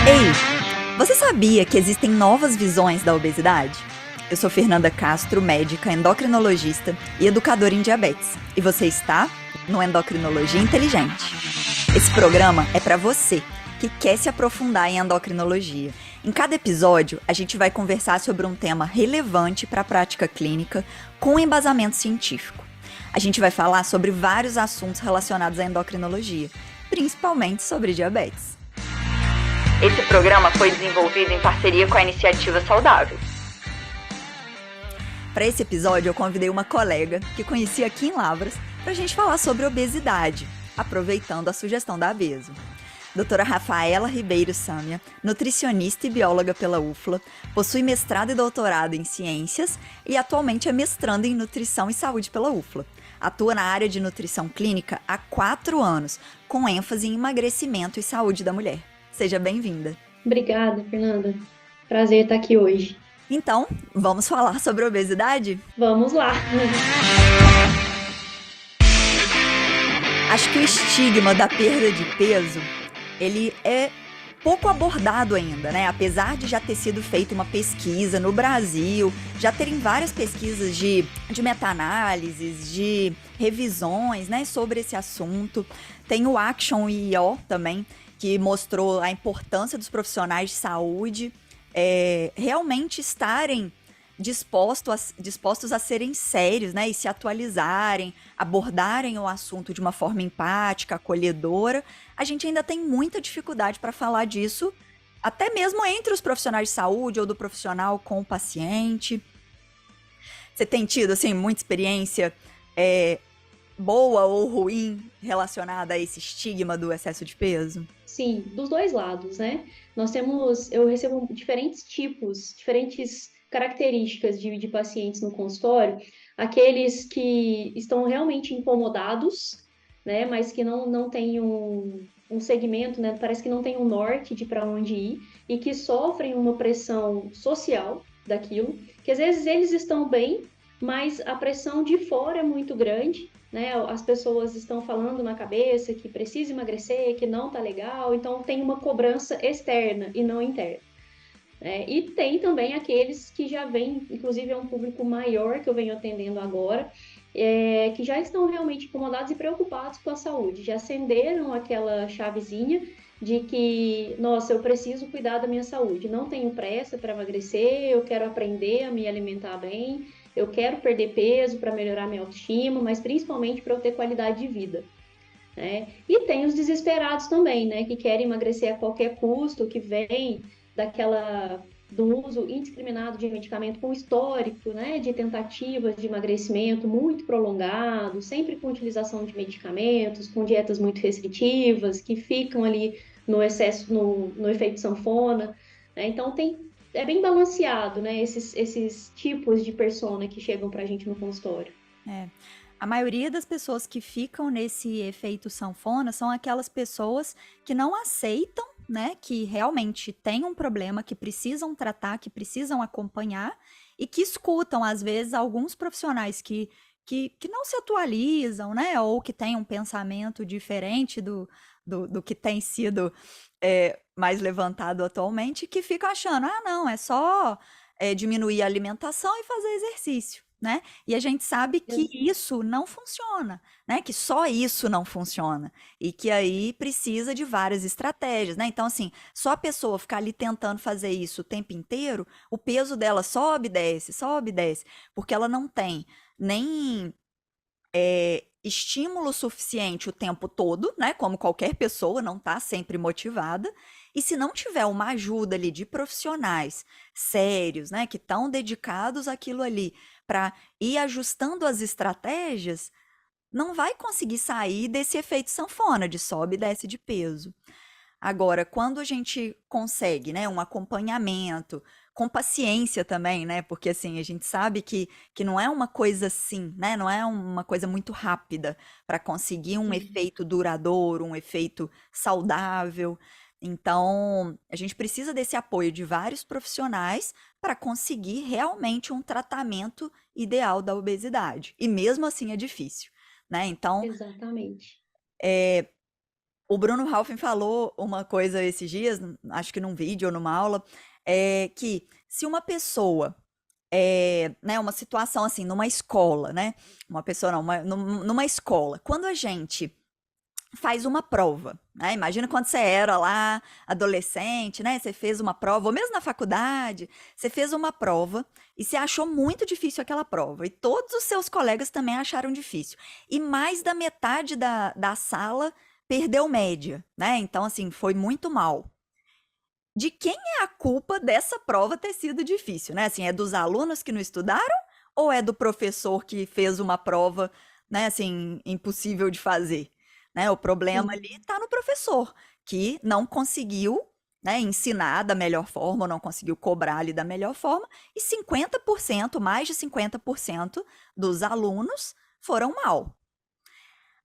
Ei, você sabia que existem novas visões da obesidade? Eu sou Fernanda Castro, médica, endocrinologista e educadora em diabetes. E você está no Endocrinologia Inteligente. Esse programa é para você que quer se aprofundar em endocrinologia. Em cada episódio, a gente vai conversar sobre um tema relevante para a prática clínica com embasamento científico. A gente vai falar sobre vários assuntos relacionados à endocrinologia, principalmente sobre diabetes. Esse programa foi desenvolvido em parceria com a Iniciativa Saudável. Para esse episódio, eu convidei uma colega que conheci aqui em Lavras para a gente falar sobre obesidade, aproveitando a sugestão da Abeso. Doutora Rafaela Ribeiro Sâmia, nutricionista e bióloga pela UFLA, possui mestrado e doutorado em ciências e atualmente é mestranda em nutrição e saúde pela UFLA. Atua na área de nutrição clínica há 4 anos, com ênfase em emagrecimento e saúde da mulher. Seja bem-vinda. Obrigada, Fernanda. Prazer estar aqui hoje. Então, vamos falar sobre obesidade? Vamos lá! Acho que o estigma da perda de peso, ele é pouco abordado ainda, né? Apesar de já ter sido feita uma pesquisa no Brasil, já terem várias pesquisas de meta-análises, de revisões, né, sobre esse assunto. Tem o Action IO também, que mostrou a importância dos profissionais de saúde realmente estarem dispostos a serem sérios, né, e se atualizarem, abordarem o assunto de uma forma empática, acolhedora. A gente ainda tem muita dificuldade para falar disso, até mesmo entre os profissionais de saúde ou do profissional com o paciente. Você tem tido, assim, muita experiência boa ou ruim relacionada a esse estigma do excesso de peso? Sim, dos dois lados, né? Eu recebo diferentes tipos, diferentes características de pacientes no consultório, aqueles que estão realmente incomodados, né? Mas que não têm um segmento, né? Parece que não tem um norte de para onde ir e que sofrem uma pressão social daquilo, que às vezes eles estão bem, mas a pressão de fora é muito grande, né? As pessoas estão falando na cabeça que precisa emagrecer, que não tá legal, então tem uma cobrança externa e não interna. E tem também aqueles que já vêm, inclusive é um público maior que eu venho atendendo agora, que já estão realmente incomodados e preocupados com a saúde, já acenderam aquela chavezinha de que, nossa, eu preciso cuidar da minha saúde, não tenho pressa para emagrecer, eu quero aprender a me alimentar bem, eu quero perder peso para melhorar minha autoestima, mas principalmente para eu ter qualidade de vida. E tem os desesperados também, né, que querem emagrecer a qualquer custo, que vem do uso indiscriminado de medicamento com histórico, né, de tentativas de emagrecimento muito prolongado, sempre com utilização de medicamentos, com dietas muito restritivas, que ficam ali no excesso, no efeito sanfona, né? Então é bem balanceado, né, esses tipos de persona que chegam para a gente no consultório. A maioria das pessoas que ficam nesse efeito sanfona são aquelas pessoas que não aceitam, né, que realmente têm um problema, que precisam tratar, que precisam acompanhar e que escutam, às vezes, alguns profissionais que não se atualizam, né, ou que têm um pensamento diferente do que tem sido mais levantado atualmente, que ficam achando, não, é só diminuir a alimentação e fazer exercício. Né? E a gente sabe que isso não funciona, né? Que só isso não funciona e que aí precisa de várias estratégias, né? Então, assim, só a pessoa ficar ali tentando fazer isso o tempo inteiro, o peso dela sobe e desce, porque ela não tem nem estímulo suficiente o tempo todo, né? Como qualquer pessoa, não está sempre motivada. E se não tiver uma ajuda ali de profissionais sérios, né? Que estão dedicados àquilo ali para ir ajustando as estratégias, não vai conseguir sair desse efeito sanfona de sobe e desce de peso. Agora, quando a gente consegue, né, um acompanhamento, com paciência também, né, porque assim, a gente sabe que não é uma coisa assim, né, não é uma coisa muito rápida para conseguir um efeito duradouro, um efeito saudável. Então, a gente precisa desse apoio de vários profissionais para conseguir realmente um tratamento ideal da obesidade. E mesmo assim é difícil, né? Então, Exatamente. O Bruno Halfin falou uma coisa esses dias, acho que num vídeo ou numa aula, que se uma pessoa, né, uma situação assim, numa escola, né, uma pessoa não, numa escola, quando a gente faz uma prova, né? Imagina quando você era lá adolescente, né? Você fez uma prova, ou mesmo na faculdade, você fez uma prova e você achou muito difícil aquela prova. E todos os seus colegas também acharam difícil. E mais da metade da sala perdeu média, né? Então, assim, foi muito mal. De quem é a culpa dessa prova ter sido difícil, né? Assim, é dos alunos que não estudaram ou é do professor que fez uma prova, né, assim, impossível de fazer, né? O problema ali Sim, está no professor, que não conseguiu, né, ensinar da melhor forma, ou não conseguiu cobrar ali da melhor forma, e 50%, mais de 50% dos alunos foram mal.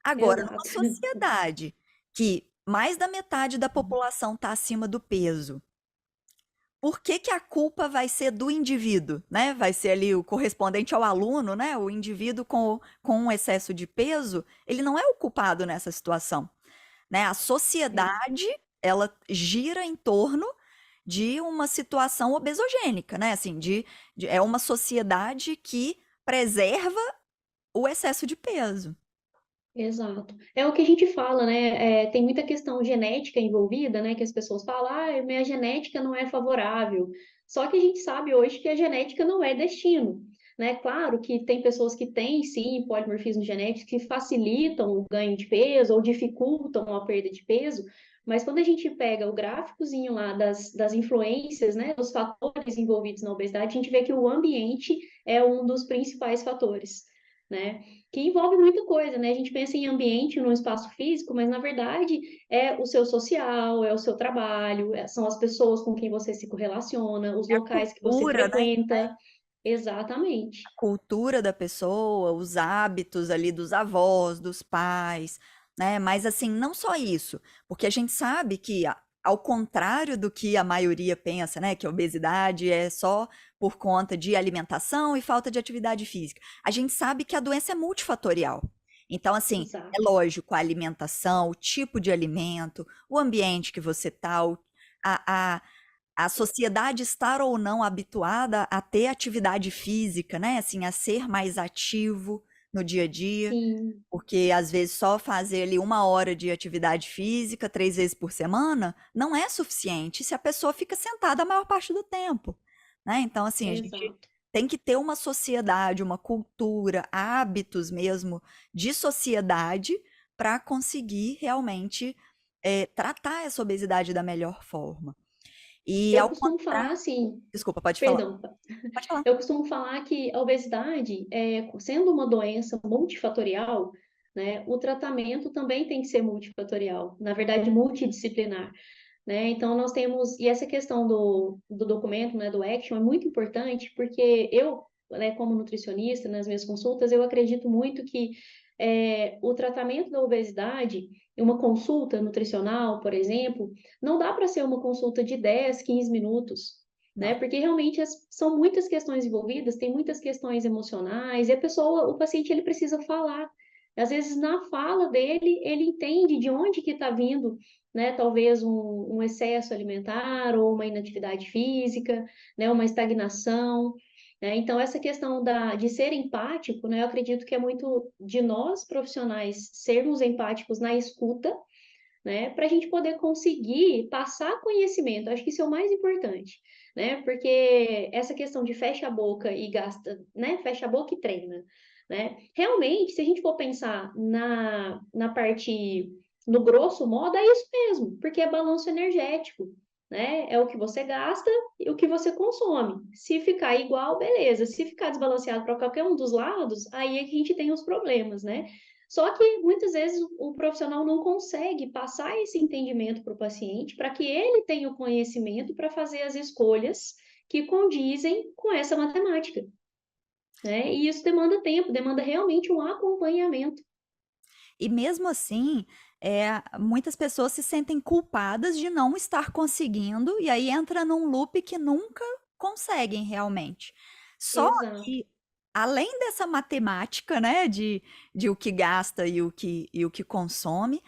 Agora, numa exato. sociedade que mais da metade da população está acima do peso, por que que a culpa vai ser do indivíduo, né? Vai ser ali o correspondente ao aluno, né? O indivíduo com um excesso de peso, ele não é o culpado nessa situação, né? A sociedade, ela gira em torno de uma situação obesogênica, né? Assim, é uma sociedade que preserva o excesso de peso. Exato. É o que a gente fala, né? Tem muita questão genética envolvida, né? Que as pessoas falam, ah, minha genética não é favorável. Só que a gente sabe hoje que a genética não é destino, né? Claro que tem pessoas que têm, sim, polimorfismo genético que facilitam o ganho de peso ou dificultam a perda de peso, mas quando a gente pega o gráficozinho lá das influências, né? Dos fatores envolvidos na obesidade, a gente vê que o ambiente é um dos principais fatores, né? Que envolve muita coisa, né? A gente pensa em ambiente no espaço físico, mas na verdade é o seu social, é o seu trabalho, são as pessoas com quem você se correlaciona, os É a locais que você cultura, né? frequenta. Exatamente. Cultura da pessoa, os hábitos ali dos avós, dos pais, né? Mas assim, não só isso, porque a gente sabe que, ao contrário do que a maioria pensa, né, que a obesidade é só por conta de alimentação e falta de atividade física. A gente sabe que a doença é multifatorial. Então, assim, é Exato. lógico, a alimentação, o tipo de alimento, o ambiente que você tá, a, a sociedade estar ou não habituada a ter atividade física, né? Assim, a ser mais ativo no dia a dia, Sim, porque às vezes só fazer ali 1 hora de atividade física 3 vezes por semana não é suficiente se a pessoa fica sentada a maior parte do tempo, né? Então, assim, a gente exato. tem que ter uma sociedade, uma cultura, hábitos mesmo de sociedade para conseguir realmente tratar essa obesidade da melhor forma. E Eu ao costumo contrário, falar assim, desculpa, pode falar. perdão, Pode falar. eu costumo falar que a obesidade, sendo uma doença multifatorial, né, o tratamento também tem que ser multifatorial, na verdade, multidisciplinar. Né? Então, nós temos, e essa questão do documento, né, do Action, é muito importante, porque eu, né, como nutricionista, nas minhas consultas, eu acredito muito que o tratamento da obesidade, uma consulta nutricional, por exemplo, não dá para ser uma consulta de 10, 15 minutos, né? Não. Porque realmente são muitas questões envolvidas, tem muitas questões emocionais, e a pessoa, o paciente, ele precisa falar. Às vezes, na fala dele, ele entende de onde que está vindo, né, talvez um excesso alimentar ou uma inatividade física, né, uma estagnação, né? Então, essa questão de ser empático, né, eu acredito que é muito de nós, profissionais, sermos empáticos na escuta, né, para a gente poder conseguir passar conhecimento. Acho que isso é o mais importante, né, porque essa questão de fecha a boca e gasta, né, fecha a boca e treina, né, realmente, se a gente for pensar na parte, no grosso modo, é isso mesmo, porque é balanço energético, né, é o que você gasta e o que você consome. Se ficar igual, beleza. Se ficar desbalanceado para qualquer um dos lados, aí é que a gente tem os problemas, né? Só que muitas vezes o profissional não consegue passar esse entendimento para o paciente, para que ele tenha o conhecimento para fazer as escolhas que condizem com essa matemática, né? E isso demanda tempo, demanda realmente um acompanhamento. E mesmo assim, muitas pessoas se sentem culpadas de não estar conseguindo, e aí entra num loop que nunca conseguem realmente. Só Exato. que, além dessa matemática, né, de o que gasta e o que consome,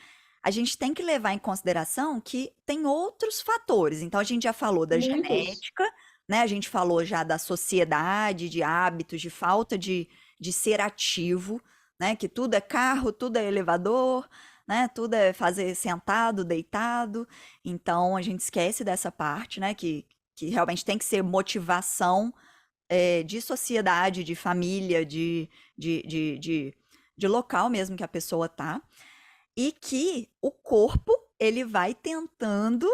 a gente tem que levar em consideração que tem outros fatores. Então, a gente já falou da Muitos. genética, né? A gente falou já da sociedade, de hábitos, de falta de ser ativo, né? Que tudo é carro, tudo é elevador, né? Tudo é fazer sentado, deitado. Então, a gente esquece dessa parte, né? Que realmente tem que ser motivação de sociedade, de família, de local mesmo que a pessoa tá. E que o corpo, ele vai tentando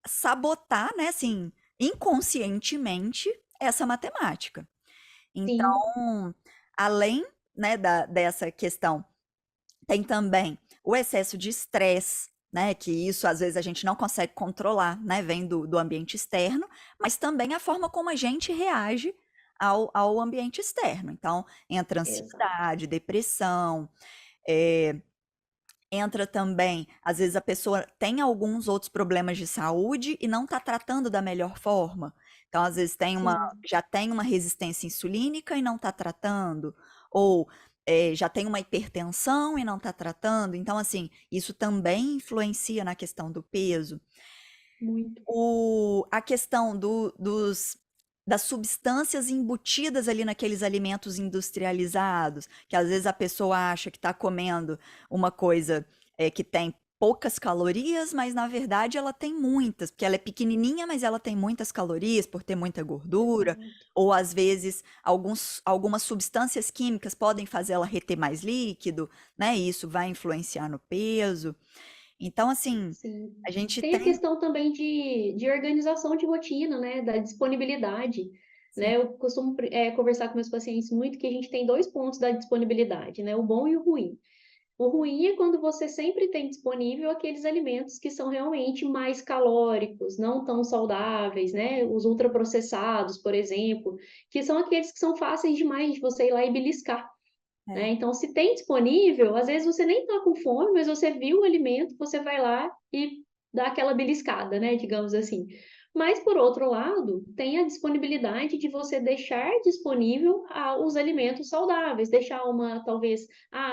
sabotar, né, assim, inconscientemente, essa matemática. Sim, Então, além, né, dessa questão, tem também o excesso de estresse, né, que isso às vezes a gente não consegue controlar, né, vem do ambiente externo, mas também a forma como a gente reage ao ambiente externo. Então, entra exato. ansiedade, depressão, é, entra também, às vezes a pessoa tem alguns outros problemas de saúde e não está tratando da melhor forma. Então, às vezes Sim, já tem uma resistência insulínica e não está tratando, ou já tem uma hipertensão e não está tratando. Então, assim, isso também influencia na questão do peso. muito. A questão das substâncias embutidas ali naqueles alimentos industrializados, que às vezes a pessoa acha que está comendo uma coisa que tem poucas calorias, mas na verdade ela tem muitas, porque ela é pequenininha, mas ela tem muitas calorias por ter muita gordura, Exato. ou às vezes algumas substâncias químicas podem fazer ela reter mais líquido, né? E isso vai influenciar no peso. Então, assim, Sim. a gente Tem a tem. questão também de organização de rotina, né? Da disponibilidade. Sim. Né? Eu costumo conversar com meus pacientes muito que a gente tem dois pontos da disponibilidade, né? O bom e o ruim. O ruim é quando você sempre tem disponível aqueles alimentos que são realmente mais calóricos, não tão saudáveis, né? Os ultraprocessados, por exemplo, que são aqueles que são fáceis demais de você ir lá e beliscar. É. Né? Então, se tem disponível, às vezes você nem está com fome, mas você viu o alimento, você vai lá e dá aquela beliscada, né? Digamos assim. Mas, por outro lado, tem a disponibilidade de você deixar disponível os alimentos saudáveis, deixar talvez,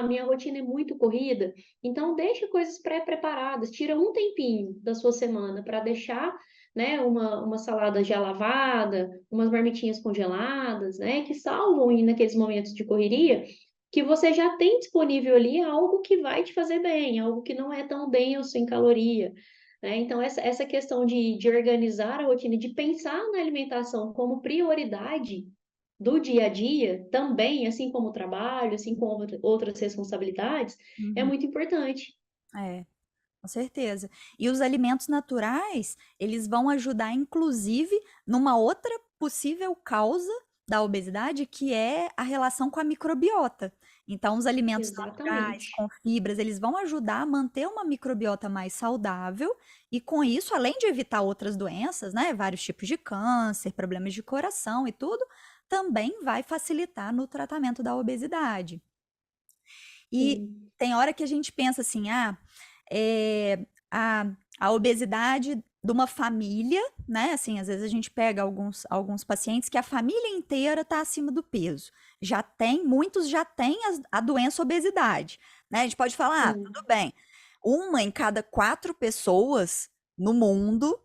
minha rotina é muito corrida, então deixa coisas pré-preparadas, tira um tempinho da sua semana para deixar, né, uma salada já lavada, umas marmitinhas congeladas, né, que salvam aí naqueles momentos de correria, que você já tem disponível ali algo que vai te fazer bem, algo que não é tão denso em caloria, né? Então, essa questão de organizar a rotina, de pensar na alimentação como prioridade do dia a dia, também, assim como o trabalho, assim como outras responsabilidades, é Uhum. muito importante. É, com certeza. E os alimentos naturais, eles vão ajudar, inclusive, numa outra possível causa da obesidade, que é a relação com a microbiota. Então, os alimentos naturais, Exatamente. com fibras, eles vão ajudar a manter uma microbiota mais saudável, e com isso, além de evitar outras doenças, né, vários tipos de câncer, problemas de coração e tudo, também vai facilitar no tratamento da obesidade. E Sim, tem hora que a gente pensa assim, é, a obesidade de uma família, né? Assim, às vezes a gente pega alguns pacientes que a família inteira está acima do peso. Muitos já têm a doença obesidade, né? A gente pode falar, sim. tudo bem, uma em cada 4 pessoas no mundo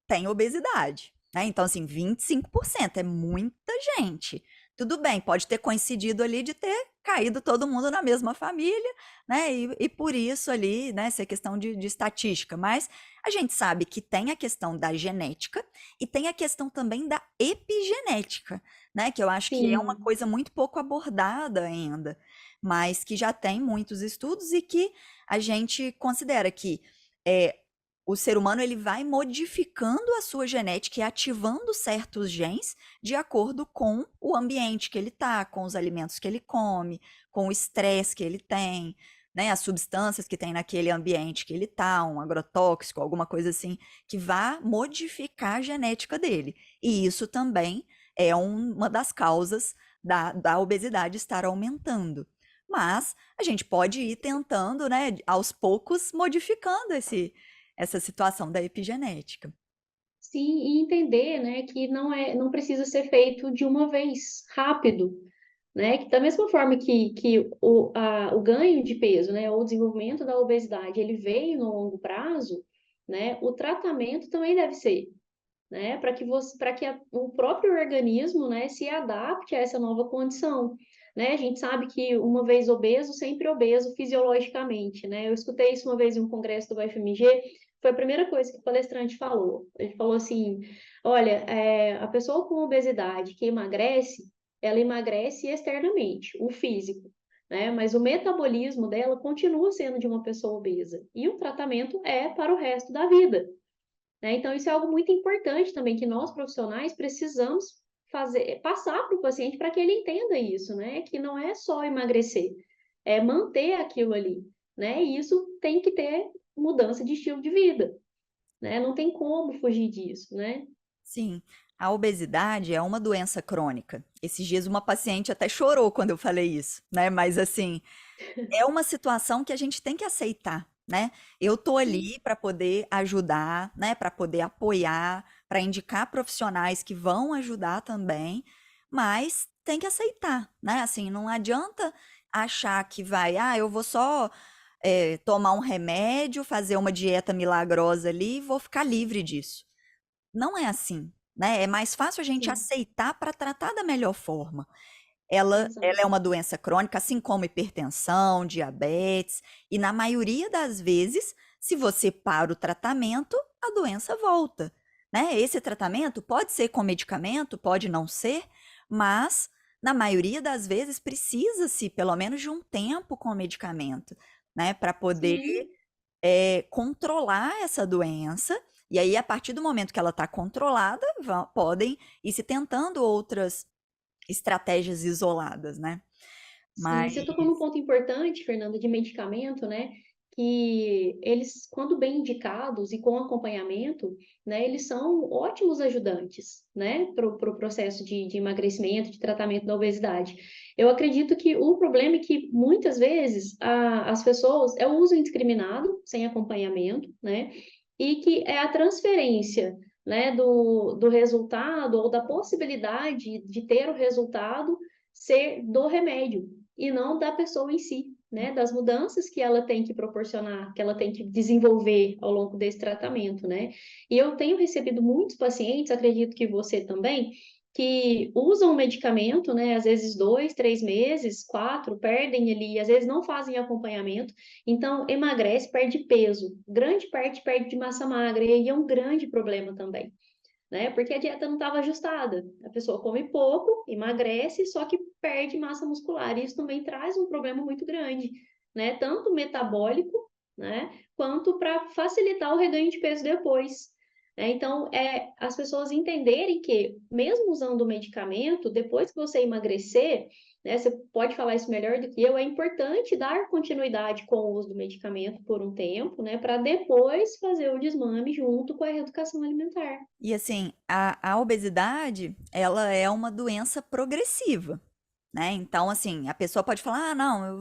tem obesidade, né? Então, assim, 25% é muita gente. Tudo bem, pode ter coincidido ali de ter caído todo mundo na mesma família, né? E por isso ali, né, essa questão de estatística. Mas a gente sabe que tem a questão da genética e tem a questão também da epigenética, né? Que eu acho que é uma Sim, coisa muito pouco abordada ainda, mas que já tem muitos estudos e que a gente considera que é, o ser humano ele vai modificando a sua genética e ativando certos genes de acordo com o ambiente que ele está, com os alimentos que ele come, com o estresse que ele tem, né, as substâncias que tem naquele ambiente que ele está, um agrotóxico, alguma coisa assim, que vá modificar a genética dele. E isso também é uma das causas da obesidade estar aumentando. Mas a gente pode ir tentando, né, aos poucos, modificando essa situação da epigenética. sim, e entender, né, que não precisa ser feito de uma vez, rápido. né? Que da mesma forma que o ganho de peso, né, ou o desenvolvimento da obesidade, ele veio no longo prazo, né? O tratamento também deve ser, né? Para que o próprio organismo, né, se adapte a essa nova condição. Né? A gente sabe que uma vez obeso, sempre obeso fisiologicamente, né? Eu escutei isso uma vez em um congresso do UFMG, foi a primeira coisa que o palestrante falou. Ele falou assim: olha, a pessoa com obesidade que emagrece, ela emagrece externamente, o físico, né? Mas o metabolismo dela continua sendo de uma pessoa obesa. E o tratamento é para o resto da vida. Né? Então, isso é algo muito importante também, que nós profissionais precisamos fazer, passar para o paciente para que ele entenda isso, né? Que não é só emagrecer, é manter aquilo ali, né? E isso tem que ter mudança de estilo de vida, né? Não tem como fugir disso, né? Sim, a obesidade é uma doença crônica. Esses dias uma paciente até chorou quando eu falei isso, né? Mas assim, é uma situação que a gente tem que aceitar, né? Eu tô Sim, ali para poder ajudar, né? Para poder apoiar, para indicar profissionais que vão ajudar também, mas tem que aceitar, né? Assim, não adianta achar que vai, eu vou só tomar um remédio, fazer uma dieta milagrosa ali e vou ficar livre disso. Não é assim, né? É mais fácil a gente sim, aceitar para tratar da melhor forma. Ela é exato. uma doença crônica, assim como hipertensão, diabetes, e na maioria das vezes, se você para o tratamento, a doença volta, né? Esse tratamento pode ser com medicamento, pode não ser, mas na maioria das vezes precisa-se pelo menos de um tempo com o medicamento, né, para poder Sim, controlar essa doença. E aí, a partir do momento que ela está controlada, podem ir se tentando outras estratégias isoladas, né? sim, Mas você tocou num ponto importante, Fernanda, de medicamento, né? Que eles, quando bem indicados e com acompanhamento, né, eles são ótimos ajudantes, né, para o processo de emagrecimento, de tratamento da obesidade. Eu acredito que o problema é que muitas vezes as pessoas é o uso indiscriminado, sem acompanhamento, né, e que é a transferência, né, do resultado ou da possibilidade de ter o resultado ser do remédio e não da pessoa em si, né? Das mudanças que ela tem que proporcionar, que ela tem que desenvolver ao longo desse tratamento, né? E eu tenho recebido muitos pacientes, acredito que você também, que usam o medicamento, né? Às vezes 2, 3 meses, 4, perdem ali, às vezes não fazem acompanhamento, então emagrece, perde peso, grande parte perde de massa magra, e aí é um grande problema também, né? Porque a dieta não estava ajustada. A pessoa come pouco, emagrece, só que perde massa muscular. E isso também traz um problema muito grande, né? Tanto metabólico, né? Quanto para facilitar o reganho de peso depois. Então, as pessoas entenderem que, mesmo usando o medicamento, depois que você emagrecer, né, você pode falar isso melhor do que eu, é importante dar continuidade com o uso do medicamento por um tempo, né, para depois fazer o desmame junto com a reeducação alimentar. e assim, a obesidade, ela é uma doença progressiva, né? Então, assim, a pessoa pode falar: "Ah, não, eu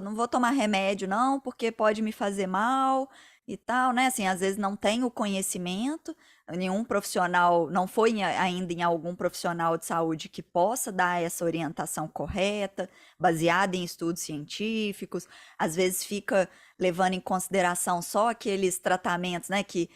não vou tomar remédio não, porque pode me fazer mal e tal", né? Assim, às vezes não tem o conhecimento, nenhum profissional, não foi ainda em algum profissional de saúde que possa dar essa orientação correta, baseada em estudos científicos. Às vezes fica levando em consideração só aqueles tratamentos, né, que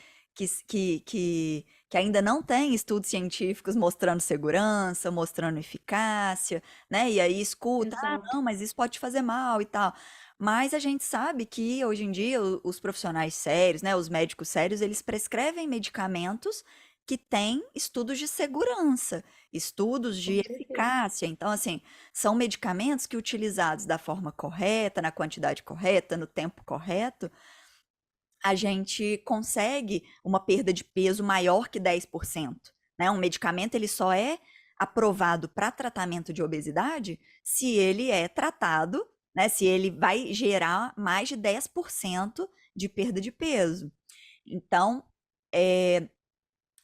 ainda não tem estudos científicos mostrando segurança, mostrando eficácia, né? E aí escuta, Exato. não, mas isso pode te fazer mal e tal. Mas a gente sabe que hoje em dia os profissionais sérios, né, os médicos sérios, eles prescrevem medicamentos que têm estudos de segurança, estudos de Com certeza. eficácia. Então, assim, são medicamentos que utilizados da forma correta, na quantidade correta, no tempo correto, a gente consegue uma perda de peso maior que 10%, né? Um medicamento ele só é aprovado para tratamento de obesidade se ele é tratado, né? Se ele vai gerar mais de 10% de perda de peso. Então, é,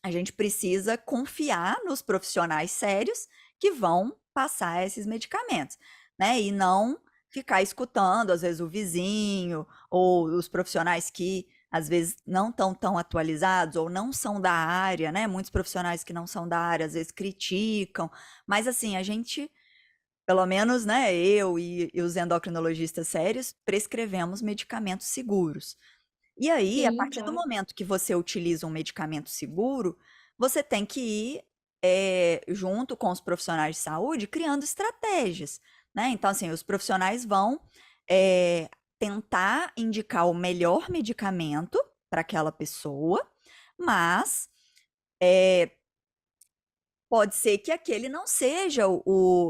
a gente precisa confiar nos profissionais sérios que vão passar esses medicamentos, né? E não ficar escutando, às vezes, o vizinho ou os profissionais que às vezes não estão tão atualizados ou não são da área, né? Muitos profissionais que não são da área às vezes criticam, mas assim, a gente pelo menos, né, eu e os endocrinologistas sérios prescrevemos medicamentos seguros. E aí, a Sim, partir do claro. momento que você utiliza um medicamento seguro, você tem que ir junto com os profissionais de saúde criando estratégias, né? Então, assim, os profissionais vão é, tentar indicar o melhor medicamento para aquela pessoa, mas pode ser que aquele não seja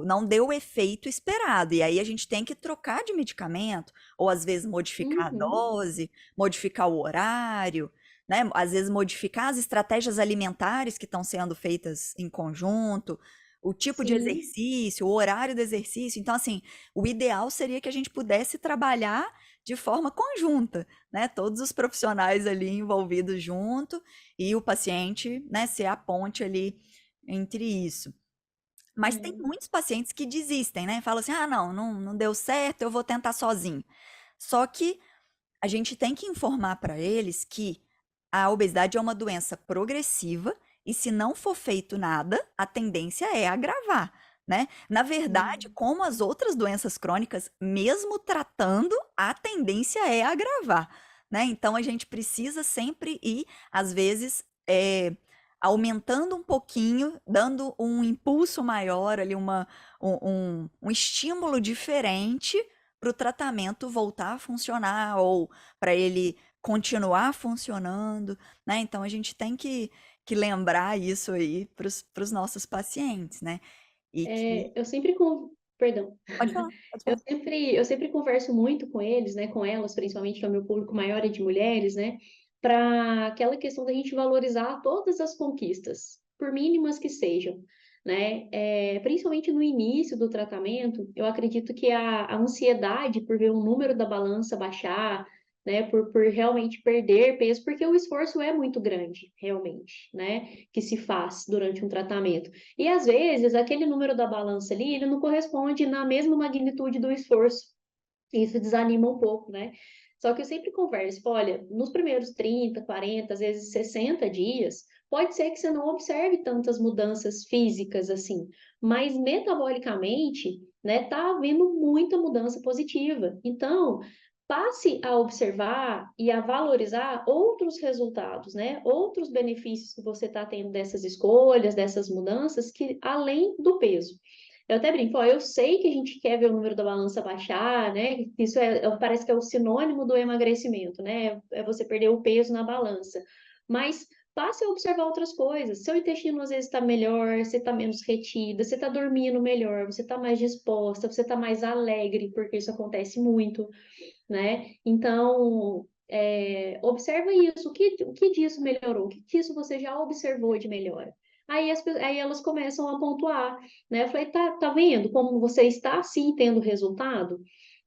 não dê o efeito esperado. E aí a gente tem que trocar de medicamento, ou às vezes modificar a Uhum. dose, modificar o horário, né? Às vezes modificar as estratégias alimentares que estão sendo feitas em conjunto, o tipo de Sim. exercício, o horário do exercício. Então, assim, o ideal seria que a gente pudesse trabalhar de forma conjunta, né? Todos os profissionais ali envolvidos junto e o paciente, né, ser a ponte ali entre isso. Mas tem É. muitos pacientes que desistem, né? Falam assim: ah, não deu certo, eu vou tentar sozinho. Só que a gente tem que informar para eles que a obesidade é uma doença progressiva e se não for feito nada, a tendência é agravar, né? Na verdade, Hum. como as outras doenças crônicas, mesmo tratando, a tendência é agravar, né? Então a gente precisa sempre ir, às vezes, aumentando um pouquinho, dando um impulso maior ali, um estímulo diferente para o tratamento voltar a funcionar ou para ele continuar funcionando, né? Então a gente tem que lembrar isso aí para os nossos pacientes, né? E que. Eu sempre perdão. Pode falar, pode Eu falar. sempre converso muito com eles, né, com elas, principalmente, que é o meu público maior é de mulheres, né, para aquela questão da gente valorizar todas as conquistas, por mínimas que sejam, né, principalmente no início do tratamento, eu acredito que a ansiedade por ver o número da balança baixar, né, por realmente perder peso, porque o esforço é muito grande, realmente, né, que se faz durante um tratamento. E às vezes aquele número da balança ali, ele não corresponde na mesma magnitude do esforço. Isso desanima um pouco, né? Só que eu sempre converso, olha, nos primeiros 30, 40, às vezes 60 dias, pode ser que você não observe tantas mudanças físicas assim, mas metabolicamente, né, tá havendo muita mudança positiva. Então, passe a observar e a valorizar outros resultados, né? Outros benefícios que você está tendo dessas escolhas, dessas mudanças, que além do peso. Eu até brinco, ó, eu sei que a gente quer ver o número da balança baixar, né? Isso parece que é o sinônimo do emagrecimento, né? É você perder o peso na balança. Mas passe a observar outras coisas. Seu intestino às vezes está melhor, você está menos retida, você está dormindo melhor, você está mais disposta, você está mais alegre, porque isso acontece muito, né? Então, observa isso. O que disso melhorou? O que disso você já observou de melhora? Aí elas começam a pontuar, né? Eu falei, tá vendo como você está sim tendo resultado?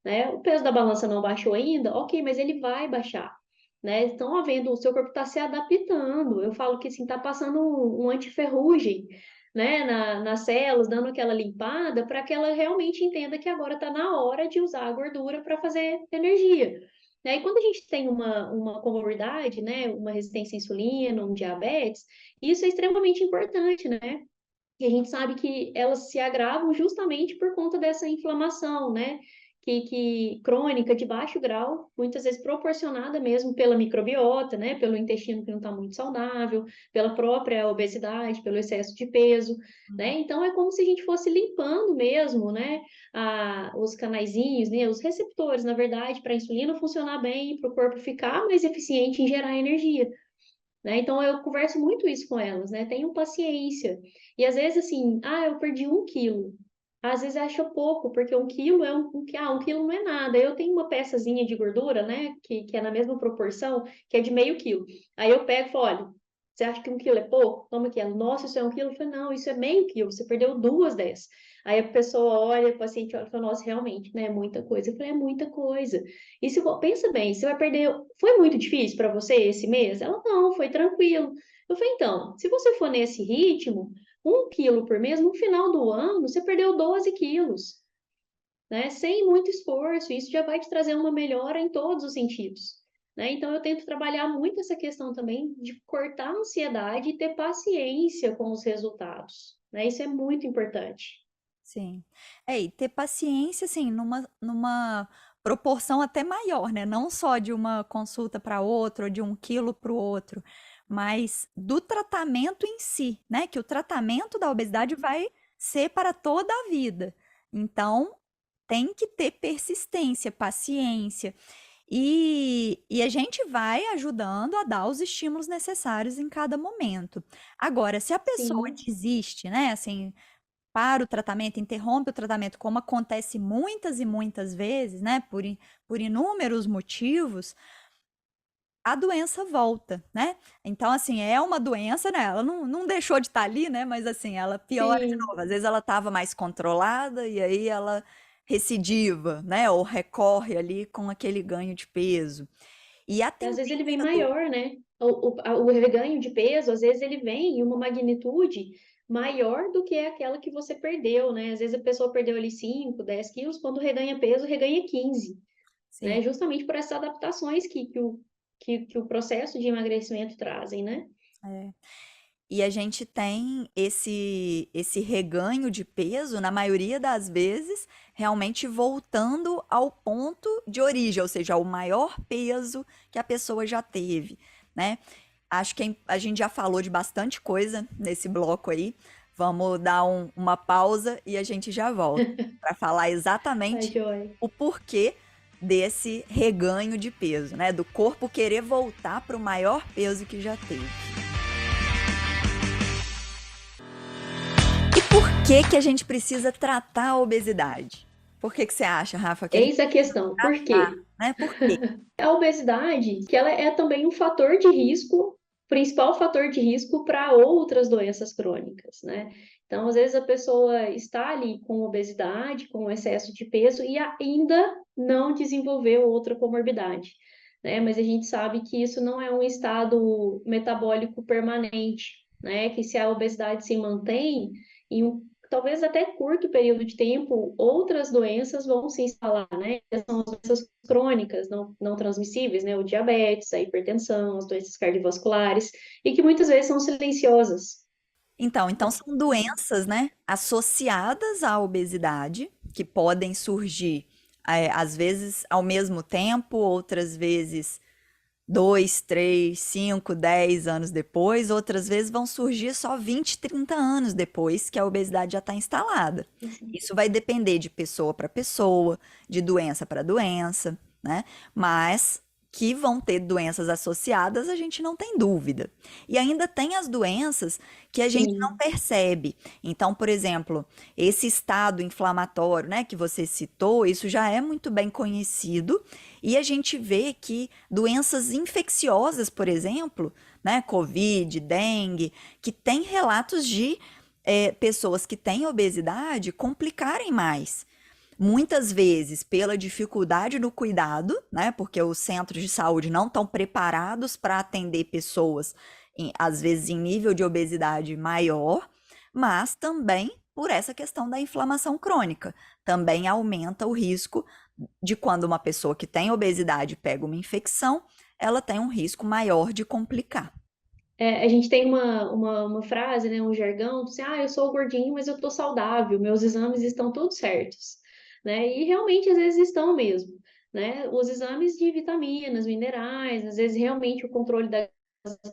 Né? O peso da balança não baixou ainda? Ok, mas ele vai baixar. Né? Estão havendo, o seu corpo está se adaptando. Eu falo que assim, está passando um antiferrugem, né, nas células, dando aquela limpada para que ela realmente entenda que agora está na hora de usar a gordura para fazer energia. E quando a gente tem uma comorbidade, né, uma resistência à insulina, um diabetes, isso é extremamente importante, né? E a gente sabe que elas se agravam justamente por conta dessa inflamação, né? Crônica de baixo grau, muitas vezes proporcionada mesmo pela microbiota, né? Pelo intestino que não está muito saudável, pela própria obesidade, pelo excesso de peso, né? Então é como se a gente fosse limpando mesmo, né? Os canaizinhos, né? Os receptores, na verdade, para a insulina funcionar bem, para o corpo ficar mais eficiente em gerar energia. Né? Então eu converso muito isso com elas, né? Tenham paciência. E às vezes assim, eu perdi 1 quilo. Às vezes acha pouco, porque 1 quilo é 1 quilo não é nada. Eu tenho uma peçazinha de gordura, né? Que é na mesma proporção, que é de meio quilo. Aí eu pego e falo, olha, você acha que 1 quilo é pouco? Toma aqui. Ela, nossa, isso é 1 quilo? Eu falei, não, isso é meio quilo, você perdeu 2 dessas. Aí a pessoa olha, o paciente olha e fala, nossa, realmente, né? É muita coisa. Eu falei, é muita coisa. E pensa bem, você vai perder. Foi muito difícil para você esse mês? Ela não, foi tranquilo. Eu falei, então, se você for nesse ritmo, 1 quilo por mês, no final do ano, você perdeu 12 quilos, né? Sem muito esforço. Isso já vai te trazer uma melhora em todos os sentidos. Né? Então, eu tento trabalhar muito essa questão também de cortar a ansiedade e ter paciência com os resultados. Né? Isso é muito importante. Sim. É, e ter paciência, assim, numa proporção até maior, né? Não só de uma consulta para outra, ou de 1 quilo para o outro, mas do tratamento em si, né? Que o tratamento da obesidade vai ser para toda a vida. Então, tem que ter persistência, paciência. E a gente vai ajudando a dar os estímulos necessários em cada momento. Agora, se a pessoa Sim. desiste, né? Assim, para o tratamento, interrompe o tratamento, como acontece muitas e muitas vezes, né, por inúmeros motivos, a doença volta, né? Então, assim, é uma doença, né? Ela não deixou de estar ali, né? Mas, assim, ela piora de Sim. novo. Às vezes ela estava mais controlada e aí ela recidiva, né? Ou recorre ali com aquele ganho de peso. E a E às vezes ele vem tendência do. maior, né? O reganho de peso, às vezes ele vem em uma magnitude maior do que aquela que você perdeu, né? Às vezes a pessoa perdeu ali 5, 10 quilos, quando reganha peso, reganha 15, Sim. né? Justamente por essas adaptações que o processo de emagrecimento trazem, né? É. E a gente tem esse reganho de peso, na maioria das vezes, realmente voltando ao ponto de origem, ou seja, ao maior peso que a pessoa já teve, né? Acho que a gente já falou de bastante coisa nesse bloco aí. Vamos dar uma pausa e a gente já volta para falar Tá, exatamente joia. o porquê desse reganho de peso, né? Do corpo querer voltar para o maior peso que já teve. E por que que a gente precisa tratar a obesidade? Por que que você acha, Rafa, que a gente Eis a questão. Por tá, quê? né? Por quê? A obesidade, que ela é também um fator de risco, principal fator de risco para outras doenças crônicas, né? Então, às vezes a pessoa está ali com obesidade, com excesso de peso e ainda não desenvolveu outra comorbidade, né? Mas a gente sabe que isso não é um estado metabólico permanente, né? Que se a obesidade se mantém em um talvez até curto período de tempo, outras doenças vão se instalar, né? São as doenças crônicas, não transmissíveis, né? O diabetes, a hipertensão, as doenças cardiovasculares, e que muitas vezes são silenciosas. Então são doenças, né, associadas à obesidade, que podem surgir, às vezes ao mesmo tempo, outras vezes 2, 3, 5, 10 anos depois, outras vezes vão surgir só 20, 30 anos depois que a obesidade já está instalada. Isso vai depender de pessoa para pessoa, de doença para doença, né? Mas que vão ter doenças associadas, a gente não tem dúvida. E ainda tem as doenças que a gente não Sim, percebe. Então, por exemplo, esse estado inflamatório, né, que você citou, isso já é muito bem conhecido e a gente vê que doenças infecciosas, por exemplo, né, Covid, dengue, que tem relatos de pessoas que têm obesidade complicarem mais. Muitas vezes pela dificuldade no cuidado, né? Porque os centros de saúde não estão preparados para atender pessoas, às vezes em nível de obesidade maior, mas também por essa questão da inflamação crônica. Também aumenta o risco de quando uma pessoa que tem obesidade pega uma infecção, ela tem um risco maior de complicar. a gente tem uma frase, né, um jargão, assim, eu sou gordinho, mas eu tô saudável, meus exames estão todos certos, né? E realmente às vezes estão mesmo, né? Os exames de vitaminas, minerais, às vezes realmente o controle da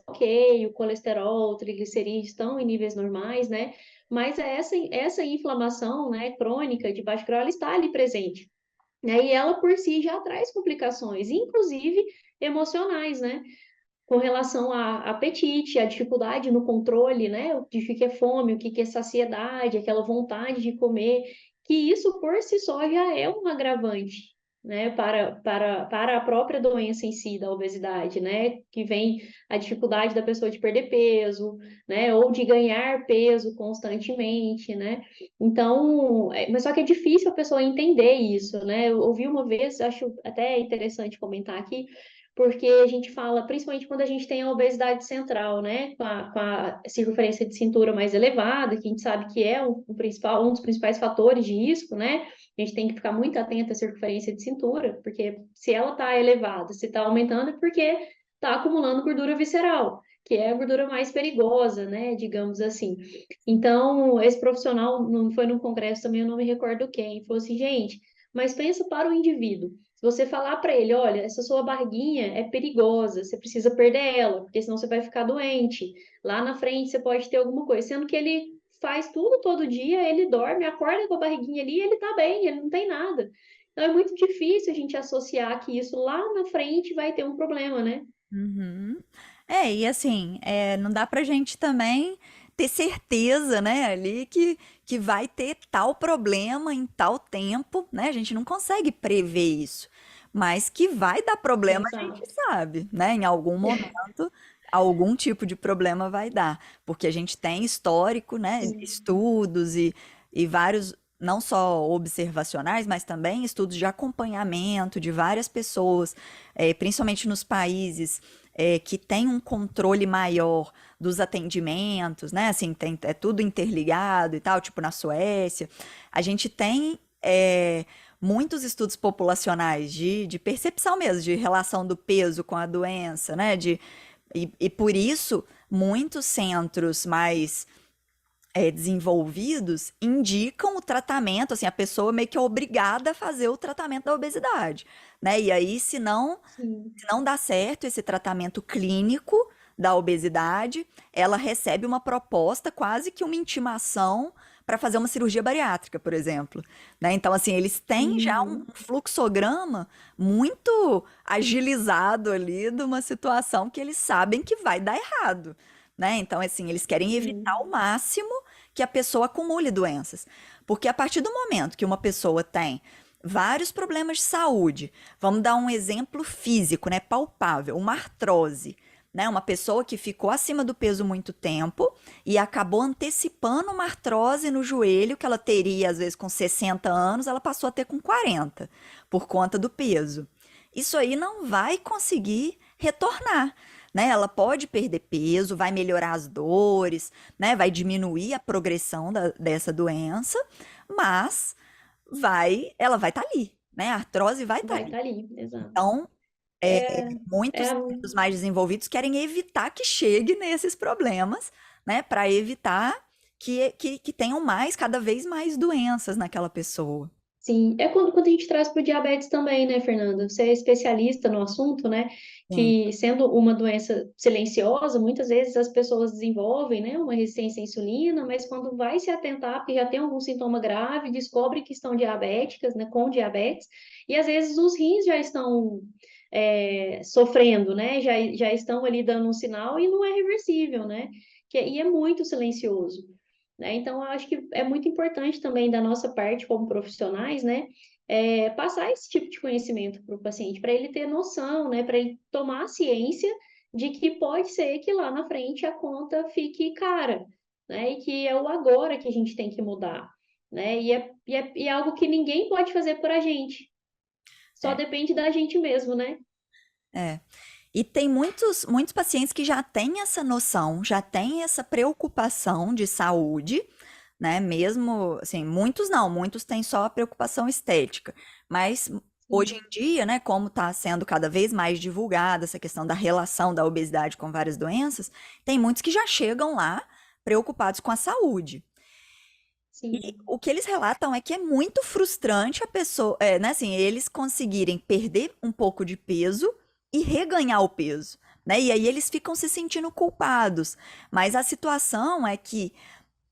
ok, o colesterol, o triglicerídeos estão em níveis normais, né? Mas essa inflamação, né, crônica de baixo grau, ela está ali presente, né? E ela por si já traz complicações, inclusive emocionais, né? Com relação a apetite, a dificuldade no controle, né? O que é fome, o que é saciedade, aquela vontade de comer, que isso por si só já é um agravante, né? Para a própria doença em si, da obesidade, né? Que vem a dificuldade da pessoa de perder peso, né? Ou de ganhar peso constantemente, né? Então, mas só que é difícil a pessoa entender isso, né? Eu ouvi uma vez, acho até interessante comentar aqui, porque a gente fala, principalmente quando a gente tem a obesidade central, né, com a circunferência de cintura mais elevada, que a gente sabe que é um dos principais fatores de risco, né, a gente tem que ficar muito atento à circunferência de cintura, porque se ela está elevada, se está aumentando, é porque está acumulando gordura visceral, que é a gordura mais perigosa, né, digamos assim. Então, esse profissional não foi num congresso também, eu não me recordo quem, falou assim, gente, mas pensa para o indivíduo. Se você falar para ele, olha, essa sua barriguinha é perigosa, você precisa perder ela, porque senão você vai ficar doente. Lá na frente você pode ter alguma coisa, sendo que ele faz tudo todo dia, ele dorme, acorda com a barriguinha ali, e ele tá bem, ele não tem nada. Então é muito difícil a gente associar que isso lá na frente vai ter um problema, né? Uhum. É, e assim, não dá pra gente também ter certeza, né, ali que vai ter tal problema em tal tempo, né? A gente não consegue prever isso. Mas que vai dar problema, a gente Exato. sabe, né? Em algum momento, algum tipo de problema vai dar. Porque a gente tem histórico, né? Sim, Estudos e vários, não só observacionais, mas também estudos de acompanhamento de várias pessoas, principalmente nos países que têm um controle maior dos atendimentos, né? Assim, é tudo interligado e tal, tipo na Suécia. A gente tem muitos estudos populacionais de percepção mesmo, de relação do peso com a doença, né? E por isso, muitos centros mais desenvolvidos indicam o tratamento, assim, a pessoa meio que é obrigada a fazer o tratamento da obesidade, né? E aí, sim. se não dá certo esse tratamento clínico da obesidade, ela recebe uma proposta, quase que uma intimação para fazer uma cirurgia bariátrica, por exemplo, né? Então, assim, eles têm já um Uhum, fluxograma muito agilizado ali de uma situação que eles sabem que vai dar errado, né? Então, assim, eles querem evitar ao sim. máximo que a pessoa acumule doenças, porque a partir do momento que uma pessoa tem vários problemas de saúde, vamos dar um exemplo físico, né, palpável, uma artrose, né, uma pessoa que ficou acima do peso muito tempo e acabou antecipando uma artrose no joelho que ela teria às vezes com 60 anos, ela passou a ter com 40 por conta do peso. Isso aí não vai conseguir retornar, né? Ela pode perder peso, vai melhorar as dores, né? Vai diminuir a progressão dessa doença, mas ela vai estar ali, né? A artrose vai estar Vai ali. estar ali, exato. Então, É, é, muitos centros mais desenvolvidos querem evitar que chegue nesses problemas, né? Para evitar que tenham mais, cada vez mais doenças naquela pessoa. sim, é quando a gente traz para o diabetes também, né, Fernanda? Você é especialista no assunto, né? Sim. Que sendo uma doença silenciosa, muitas vezes as pessoas desenvolvem, né, uma resistência à insulina, mas quando vai se atentar, porque já tem algum sintoma grave, descobre que estão diabéticas, né, com diabetes, e às vezes os rins já estão sofrendo, né? Já estão ali dando um sinal e não é reversível, né? E é muito silencioso. Né? Então, eu acho que é muito importante também da nossa parte como profissionais, né, passar esse tipo de conhecimento para o paciente, para ele ter noção, né, para ele tomar ciência de que pode ser que lá na frente a conta fique cara, né, e que é o agora que a gente tem que mudar, né, e é algo que ninguém pode fazer por a gente, só É, depende da gente mesmo, né? é. E tem muitos pacientes que já têm essa noção, já têm essa preocupação de saúde, né? Mesmo, assim, muitos não, muitos têm só a preocupação estética. Mas hoje Sim, em dia, né, como está sendo cada vez mais divulgada essa questão da relação da obesidade com várias doenças, tem muitos que já chegam lá preocupados com a saúde. E sim, o que eles relatam é que é muito frustrante a pessoa, né, assim, eles conseguirem perder um pouco de peso e reganhar o peso, né? E aí eles ficam se sentindo culpados. Mas a situação é que,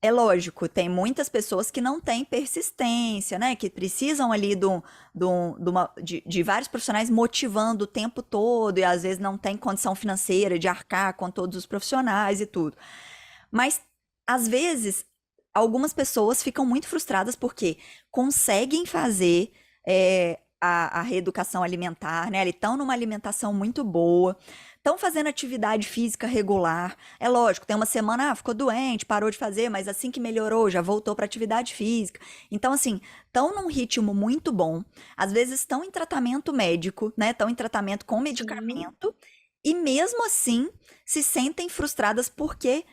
é lógico, tem muitas pessoas que não têm persistência, né? Que precisam ali de vários profissionais motivando o tempo todo e às vezes não tem condição financeira de arcar com todos os profissionais e tudo. Mas, às vezes, algumas pessoas ficam muito frustradas porque conseguem fazer a reeducação alimentar, né? Eles estão numa alimentação muito boa, estão fazendo atividade física regular. É lógico, tem uma semana, ficou doente, parou de fazer, mas assim que melhorou, já voltou para atividade física. Então, assim, estão num ritmo muito bom. Às vezes estão em tratamento médico, né? Estão em tratamento com sim, medicamento. E mesmo assim se sentem frustradas porque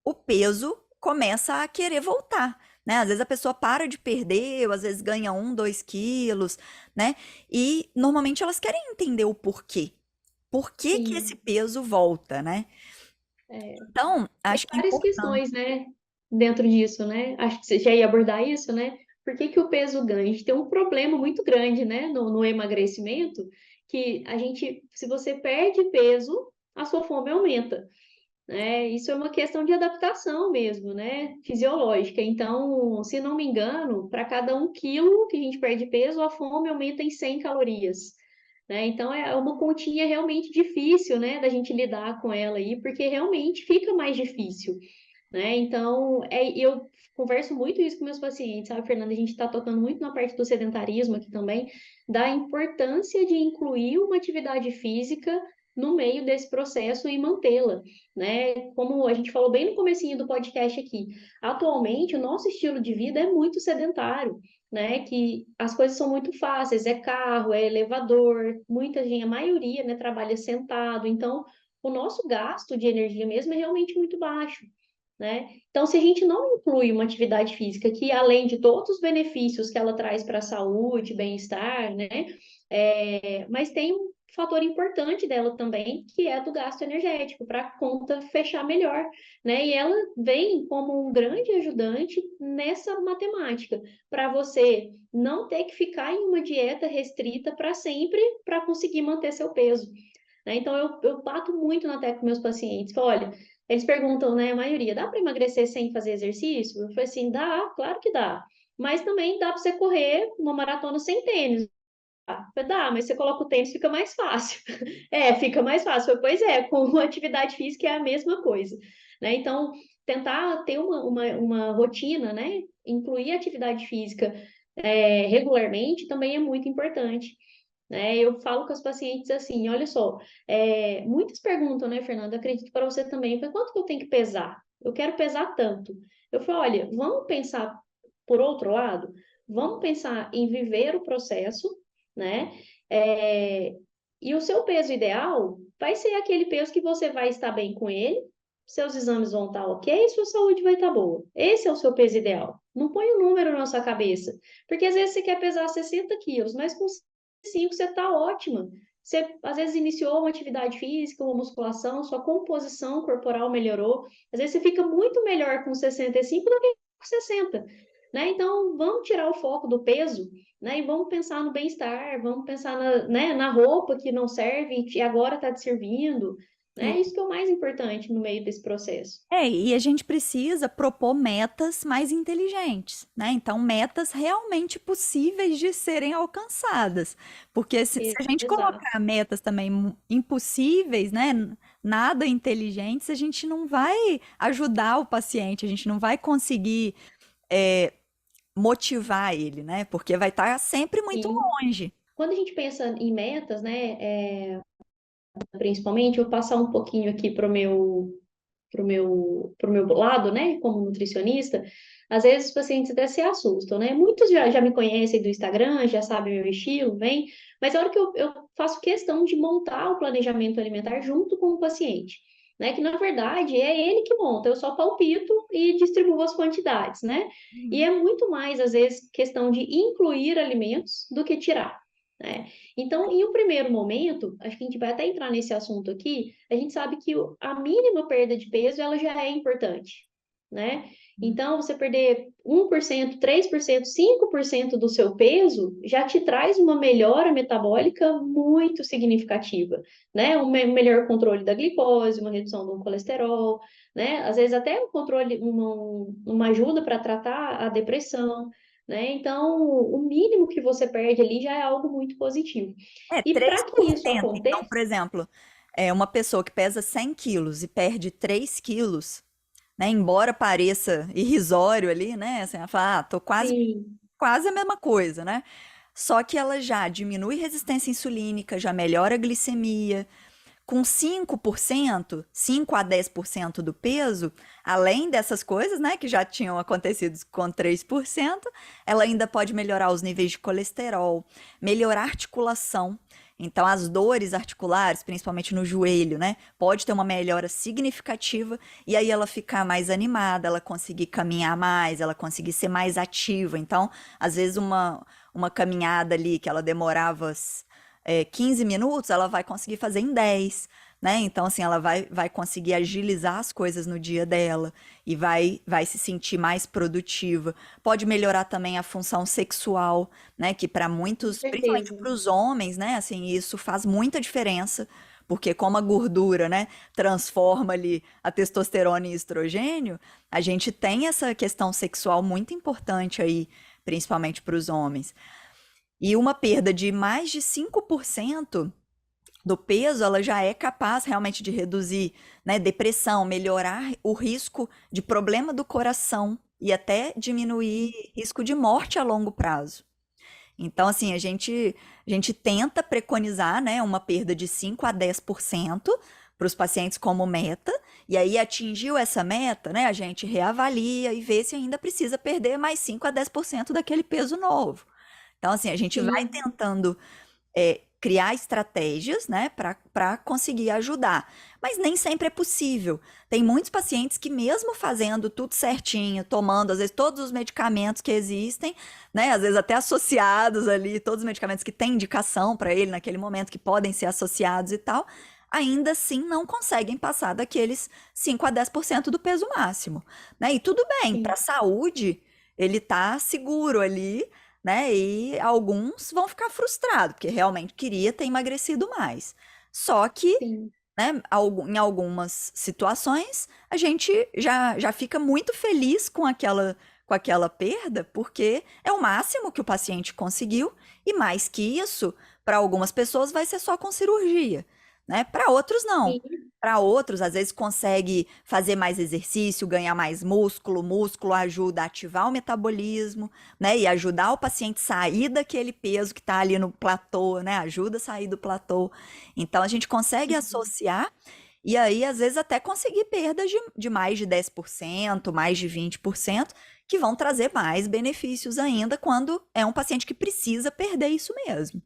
o peso começa a querer voltar, né? Às vezes a pessoa para de perder, ou às vezes ganha 1, 2 quilos, né? E normalmente elas querem entender o porquê. por que que esse sim. peso volta, né? É, Então, tem acho que é várias importante. questões, né, dentro disso, né? Acho que você já ia abordar isso, né? Por que que o peso ganha? A gente tem um problema muito grande, né, no emagrecimento, que a gente, se você perde peso, a sua fome aumenta, né? Isso é uma questão de adaptação mesmo, né? Fisiológica. Então, se não me engano, para cada 1 quilo que a gente perde peso, a fome aumenta em 100 calorias. Né? Então, é uma continha realmente difícil, né, da gente lidar com ela aí, porque realmente fica mais difícil, né? Então, eu converso muito isso com meus pacientes, sabe, Fernanda? A gente está tocando muito na parte do sedentarismo aqui também, da importância de incluir uma atividade física no meio desse processo e mantê-la, né? Como a gente falou bem no comecinho do podcast aqui, atualmente o nosso estilo de vida é muito sedentário, né? Que as coisas são muito fáceis, é carro, é elevador, muita gente, a maioria, né, trabalha sentado, então o nosso gasto de energia mesmo é realmente muito baixo, né? Então, se a gente não inclui uma atividade física que, além de todos os benefícios que ela traz para a saúde, bem-estar, né? Mas tem um fator importante dela também, que é do gasto energético, para a conta fechar melhor, né? E ela vem como um grande ajudante nessa matemática, para você não ter que ficar em uma dieta restrita para sempre, para conseguir manter seu peso. Né? Então, eu bato muito na tecla com meus pacientes. Falo, olha, eles perguntam, né, a maioria, dá para emagrecer sem fazer exercício? Eu falei assim, dá, claro que dá. Mas também dá para você correr uma maratona sem tênis. Eu falei, dá, mas você coloca o tênis, fica mais fácil. É, fica mais fácil. Eu falei, pois é, com atividade física é a mesma coisa. Né? Então, tentar ter uma rotina, né? Incluir atividade física regularmente também é muito importante. Né? Eu falo com os pacientes assim, olha só, muitas perguntam, né, Fernanda? Acredito para você também, foi quanto que eu tenho que pesar? Eu quero pesar tanto. Eu falo, olha, vamos pensar por outro lado, vamos pensar em viver o processo, né? É, e o seu peso ideal vai ser aquele peso que você vai estar bem com ele, seus exames vão estar ok, sua saúde vai estar boa. Esse é o seu peso ideal. Não põe um número na sua cabeça, porque às vezes você quer pesar 60 quilos, mas com 5 você está ótima. Você, às vezes, iniciou uma atividade física, uma musculação, sua composição corporal melhorou. Às vezes, você fica muito melhor com 65 do que com 60. Né? Então, vamos tirar o foco do peso, né? E vamos pensar no bem-estar, vamos pensar na roupa que não serve e agora está te servindo. Né? Isso que é o mais importante no meio desse processo. E a gente precisa propor metas mais inteligentes, né? Então, metas realmente possíveis de serem alcançadas. Porque se a gente Exato. colocar metas também impossíveis, né? Nada inteligentes, a gente não vai ajudar o paciente, a gente não vai conseguir é, motivar ele, né? Porque vai estar sempre muito Sim. longe. Quando a gente pensa em metas, né, principalmente, eu vou passar um pouquinho aqui pro meu lado, né, como nutricionista, às vezes os pacientes até se assustam, né? Muitos já me conhecem do Instagram, já sabem meu estilo, vem, mas a hora que eu faço questão de montar o planejamento alimentar junto com o paciente, né? Que na verdade é ele que monta, eu só palpito e distribuo as quantidades, né? E Uhum. é muito mais, às vezes, questão de incluir alimentos do que tirar. Né? Então, em um primeiro momento, acho que a gente vai até entrar nesse assunto aqui, a gente sabe que a mínima perda de peso ela já é importante, né? Então, você perder 1%, 3%, 5% do seu peso já te traz uma melhora metabólica muito significativa, né? Melhor controle da glicose, uma redução do colesterol, né? Às vezes até um controle, uma ajuda para tratar a depressão, né? Então, o mínimo que você perde ali já é algo muito positivo. É, E para que isso 3%. Então, aconteça, por exemplo, uma pessoa que pesa 100 quilos e perde 3 quilos, né? Embora pareça irrisório ali, né? Assim, ela fala, tô quase, sim, quase a mesma coisa, né? Só que ela já diminui resistência insulínica, já melhora a glicemia. Com 5%, 5 a 10% do peso, além dessas coisas, né, que já tinham acontecido com 3%, ela ainda pode melhorar os níveis de colesterol, melhorar a articulação. Então, as dores articulares, principalmente no joelho, né, pode ter uma melhora significativa e aí ela ficar mais animada, ela conseguir caminhar mais, ela conseguir ser mais ativa. Então, às vezes uma caminhada ali que ela demorava 15 minutos, ela vai conseguir fazer em 10, né? Então, assim, ela vai conseguir agilizar as coisas no dia dela e vai se sentir mais produtiva. Pode melhorar também a função sexual, né? Que para Com muitos, principalmente certeza. para os homens, né? Assim, isso faz muita diferença. Porque como a gordura, né, transforma ali a testosterona em estrogênio, a gente tem essa questão sexual muito importante aí, principalmente para os homens. E uma perda de mais de 5% do peso, ela já é capaz realmente de reduzir, né, depressão, melhorar o risco de problema do coração e até diminuir risco de morte a longo prazo. Então, assim, a gente tenta preconizar, né, uma perda de 5 a 10% para os pacientes como meta, e aí atingiu essa meta, né, a gente reavalia e vê se ainda precisa perder mais 5 a 10% daquele peso novo. Então, assim, a gente vai Sim, tentando criar estratégias, né, para conseguir ajudar. Mas nem sempre é possível. Tem muitos pacientes que, mesmo fazendo tudo certinho, tomando, às vezes, todos os medicamentos que existem, né, às vezes até associados ali, todos os medicamentos que têm indicação para ele naquele momento, que podem ser associados e tal, ainda assim não conseguem passar daqueles 5 a 10% do peso máximo, né? E tudo bem, para a sim, saúde, ele tá seguro ali, né? E alguns vão ficar frustrados, porque realmente queria ter emagrecido mais. Só que, sim. né, em algumas situações, a gente já fica muito feliz com aquela perda, porque é o máximo que o paciente conseguiu, e mais que isso, para algumas pessoas vai ser só com cirurgia, né? Para outros, não. Sim. Para outros, às vezes consegue fazer mais exercício, ganhar mais músculo, músculo ajuda a ativar o metabolismo, né? E ajudar o paciente a sair daquele peso que está ali no platô, né? Ajuda a sair do platô. Então a gente consegue Uhum. associar e aí, às vezes, até conseguir perdas de mais de 10%, mais de 20%, que vão trazer mais benefícios ainda quando é um paciente que precisa perder isso mesmo.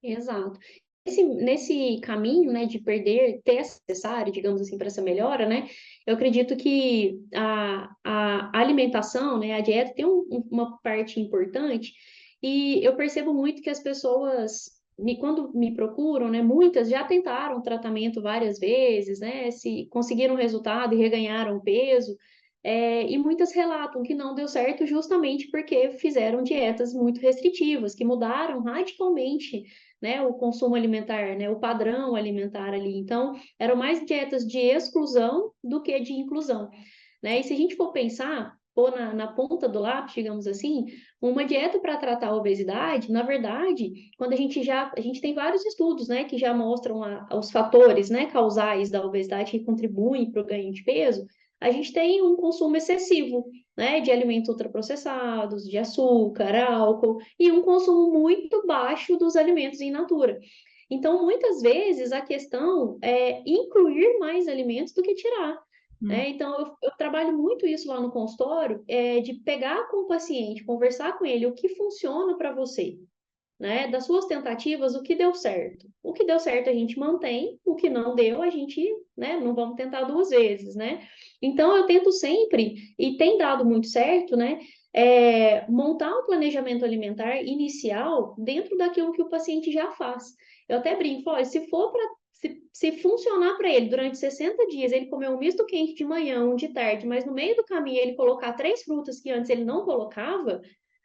Exato. Nesse caminho, né, de perder, ter essa necessário, digamos assim, para essa melhora, né, eu acredito que a alimentação, né, a dieta tem uma parte importante, e eu percebo muito que as pessoas, quando me procuram, né, muitas já tentaram tratamento várias vezes, né, se conseguiram resultado e reganharam peso, e muitas relatam que não deu certo justamente porque fizeram dietas muito restritivas, que mudaram radicalmente, né, o consumo alimentar, né, o padrão alimentar ali. Então, eram mais dietas de exclusão do que de inclusão, né? E se a gente for pensar, pôr na ponta do lápis, digamos assim, uma dieta para tratar a obesidade, na verdade, quando a gente tem vários estudos, né, que já mostram os fatores, né, causais da obesidade que contribuem para o ganho de peso, a gente tem um consumo excessivo, né, de alimentos ultraprocessados, de açúcar, álcool, e um consumo muito baixo dos alimentos in natura. Então, muitas vezes, a questão é incluir mais alimentos do que tirar. Hum. Né? Então, eu trabalho muito isso lá no consultório, de pegar com o paciente, conversar com ele o que funciona para você, né? Das suas tentativas, o que deu certo. O que deu certo a gente mantém, o que não deu a gente, né, não vamos tentar duas vezes, né? Então eu tento sempre, e tem dado muito certo, né, montar um planejamento alimentar inicial dentro daquilo que o paciente já faz. Eu até brinco, olha, se for para se funcionar para ele durante 60 dias, ele comer um misto quente de manhã, um de tarde, mas no meio do caminho ele colocar três frutas que antes ele não colocava,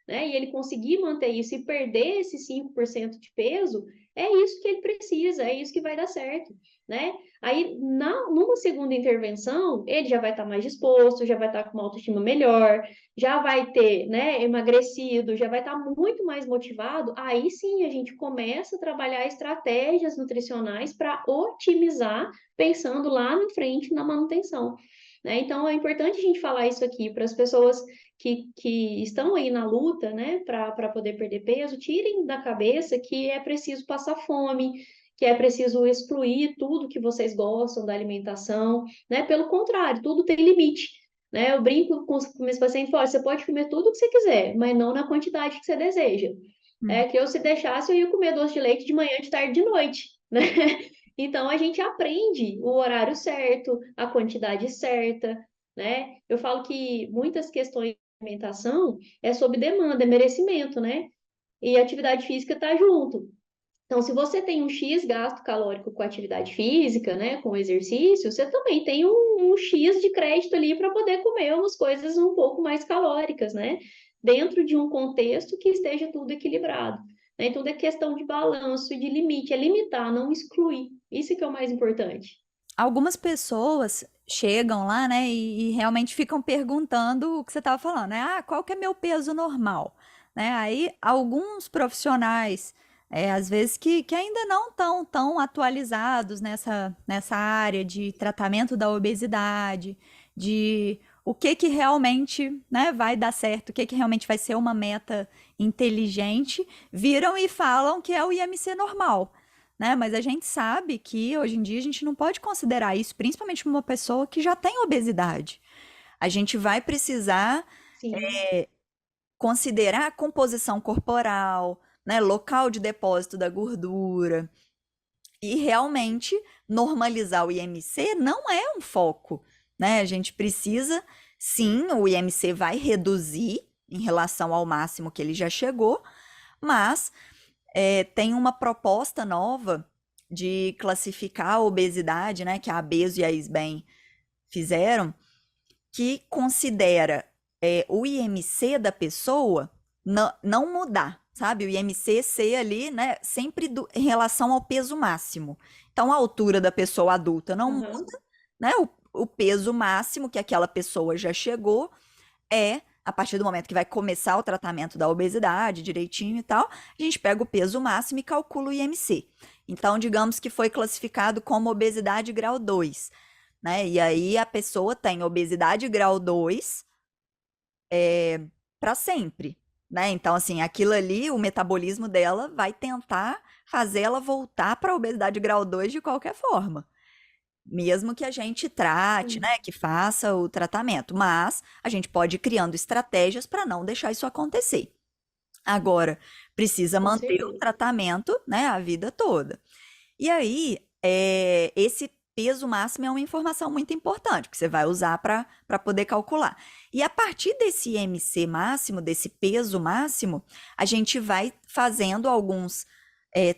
né, e ele conseguir manter isso e perder esses 5% de peso, é isso que ele precisa, é isso que vai dar certo, né? Aí, numa segunda intervenção, ele já vai estar mais disposto, já vai estar com uma autoestima melhor, já vai ter, né, emagrecido, já vai estar muito mais motivado. Aí sim a gente começa a trabalhar estratégias nutricionais para otimizar, pensando lá na frente na manutenção. Né? Então, é importante a gente falar isso aqui para as pessoas que estão aí na luta, né, para poder perder peso, tirem da cabeça que é preciso passar fome, que é preciso excluir tudo que vocês gostam da alimentação, né? Pelo contrário, tudo tem limite, né? Eu brinco com meus pacientes, falo, você pode comer tudo o que você quiser, mas não na quantidade que você deseja. Hum. É que eu, se deixasse, eu ia comer doce de leite de manhã, de tarde, de noite, né? Então, a gente aprende o horário certo, a quantidade certa, né? Eu falo que muitas questões de alimentação é sob demanda, é merecimento, né? E atividade física está junto. Então, se você tem um X gasto calórico com atividade física, né, com exercício, você também tem um X de crédito ali para poder comer umas coisas um pouco mais calóricas, né? Dentro de um contexto que esteja tudo equilibrado. Né? Então, é questão de balanço e de limite, é limitar, não excluir. Isso que é o mais importante. Algumas pessoas chegam lá, né, e realmente ficam perguntando o que você estava falando, né? Ah, qual que é meu peso normal? Né? Aí alguns profissionais, às vezes que ainda não estão tão atualizados nessa área de tratamento da obesidade, de o que realmente, né, vai dar certo, o que realmente vai ser uma meta inteligente, viram e falam que é o IMC normal, né? Mas a gente sabe que hoje em dia a gente não pode considerar isso, principalmente uma pessoa que já tem obesidade. A gente vai precisar Sim, considerar a composição corporal, né? Local de depósito da gordura. E realmente normalizar o IMC não é um foco, né? A gente precisa, sim, o IMC vai reduzir em relação ao máximo que ele já chegou, mas tem uma proposta nova de classificar a obesidade, né, que a Abeso e a SBEM fizeram, que considera o IMC da pessoa não mudar, sabe? O IMC ser ali, né, sempre em relação ao peso máximo. Então, a altura da pessoa adulta não aham, muda, né? O peso máximo que aquela pessoa já chegou a partir do momento que vai começar o tratamento da obesidade direitinho e tal, a gente pega o peso máximo e calcula o IMC. Então, digamos que foi classificado como obesidade grau 2, né? E aí a pessoa tem obesidade grau 2 para sempre, né? Então, assim, aquilo ali, o metabolismo dela vai tentar fazer ela voltar para a obesidade grau 2 de qualquer forma. Mesmo que a gente trate, sim, né, que faça o tratamento, mas a gente pode ir criando estratégias para não deixar isso acontecer. Agora, precisa com manter o certeza. tratamento, né, a vida toda. E aí, esse peso máximo é uma informação muito importante que você vai usar para poder calcular. E a partir desse IMC máximo, desse peso máximo, a gente vai fazendo alguns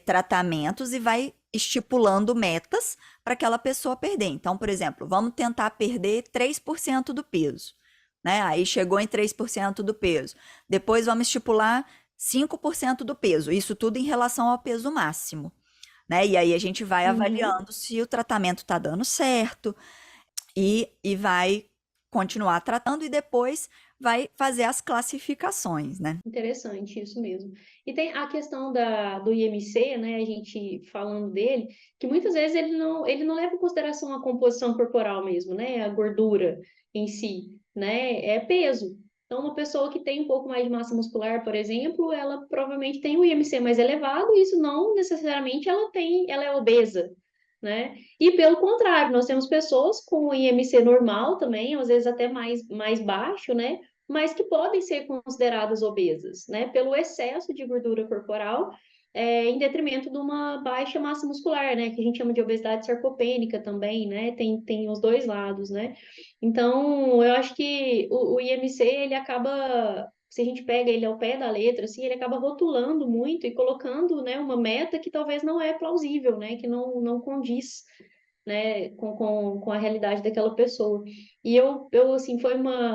tratamentos e vai estipulando metas para aquela pessoa perder. Então, por exemplo, vamos tentar perder 3% do peso. Né? Aí chegou em 3% do peso. Depois vamos estipular 5% do peso. Isso tudo em relação ao peso máximo, né? E aí a gente vai Uhum. avaliando se o tratamento está dando certo e vai continuar tratando e depois vai fazer as classificações, né? Interessante, isso mesmo. E tem a questão do IMC, né, a gente falando dele, que muitas vezes ele não leva em consideração a composição corporal mesmo, né, a gordura em si, né, é peso. Então, uma pessoa que tem um pouco mais de massa muscular, por exemplo, ela provavelmente tem um IMC mais elevado, e isso não necessariamente ela é obesa, né? E pelo contrário, nós temos pessoas com IMC normal também, às vezes até mais baixo, né? Mas que podem ser consideradas obesas, né, pelo excesso de gordura corporal, em detrimento de uma baixa massa muscular, né, que a gente chama de obesidade sarcopênica também, né, tem os dois lados, né. Então, eu acho que o IMC, ele acaba, se a gente pega ele ao pé da letra, assim, ele acaba rotulando muito e colocando, né, uma meta que talvez não é plausível, né, que não condiz, né, com a realidade daquela pessoa. E eu assim,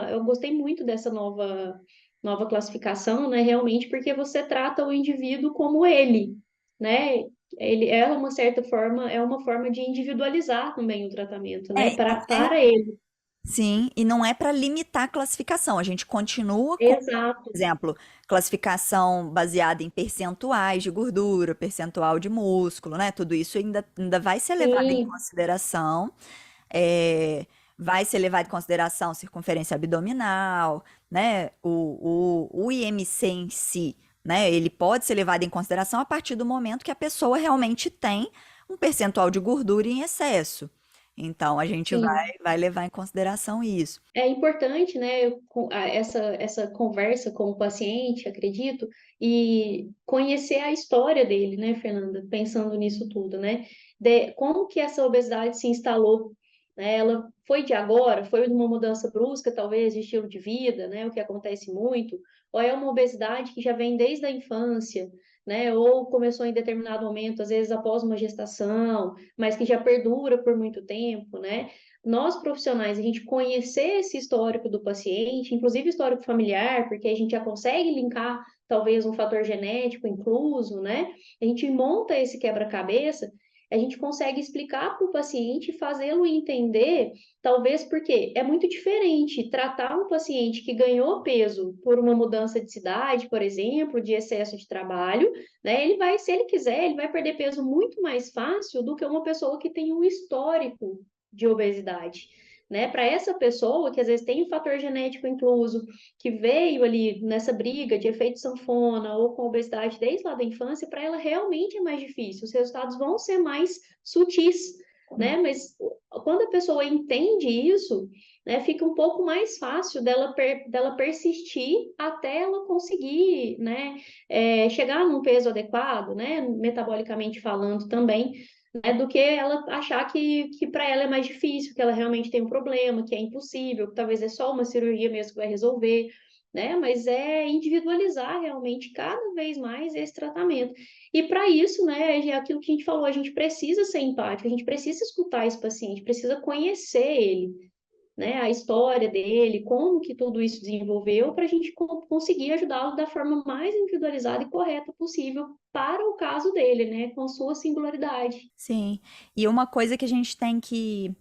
eu gostei muito dessa nova classificação, né, realmente, porque você trata o indivíduo como ele, né? Ele é uma certa forma, é uma forma de individualizar também o tratamento, né, E não para ele. sim, e não é para limitar a classificação. A gente continua com, por Exato. exemplo, classificação baseada em percentuais de gordura, percentual de músculo, né? Tudo isso ainda vai ser levado em Sim, consideração. É, vai ser levado em consideração circunferência abdominal, né? O IMC em si, né? Ele pode ser levado em consideração a partir do momento que a pessoa realmente tem um percentual de gordura em excesso. Então, a gente sim. vai levar em consideração isso. É importante, né, essa conversa com o paciente, acredito, e conhecer a história dele, né, Fernanda, pensando nisso tudo, né, de como que essa obesidade se instalou, né, ela foi de agora, foi de uma mudança brusca, talvez, de estilo de vida, né, o que acontece muito, ou é uma obesidade que já vem desde a infância, né? Ou começou em determinado momento, às vezes após uma gestação, mas que já perdura por muito tempo, né? Nós profissionais, a gente conhecer esse histórico do paciente, inclusive histórico familiar, porque a gente já consegue linkar talvez um fator genético incluso, né? A gente monta esse quebra-cabeça, a gente consegue explicar para o paciente e fazê-lo entender, talvez porque é muito diferente tratar um paciente que ganhou peso por uma mudança de cidade, por exemplo, de excesso de trabalho, né? Ele vai, se ele quiser, ele vai perder peso muito mais fácil do que uma pessoa que tem um histórico de obesidade. Né, para essa pessoa que às vezes tem um fator genético incluso, que veio ali nessa briga de efeito sanfona ou com obesidade desde lá da infância, para ela realmente é mais difícil, os resultados vão ser mais sutis, né? Mas quando a pessoa entende isso, né, fica um pouco mais fácil dela persistir até ela conseguir, né, chegar num peso adequado, né, metabolicamente falando também, né, do que ela achar que para ela é mais difícil, que ela realmente tem um problema, que é impossível, que talvez é só uma cirurgia mesmo que vai resolver, né? Mas é individualizar realmente cada vez mais esse tratamento. E para isso, né, é aquilo que a gente falou, a gente precisa ser empático, a gente precisa escutar esse paciente, precisa conhecer ele, né, a história dele, como que tudo isso desenvolveu, para a gente conseguir ajudá-lo da forma mais individualizada e correta possível para o caso dele, né, com sua singularidade. Sim. E uma coisa que a gente tem que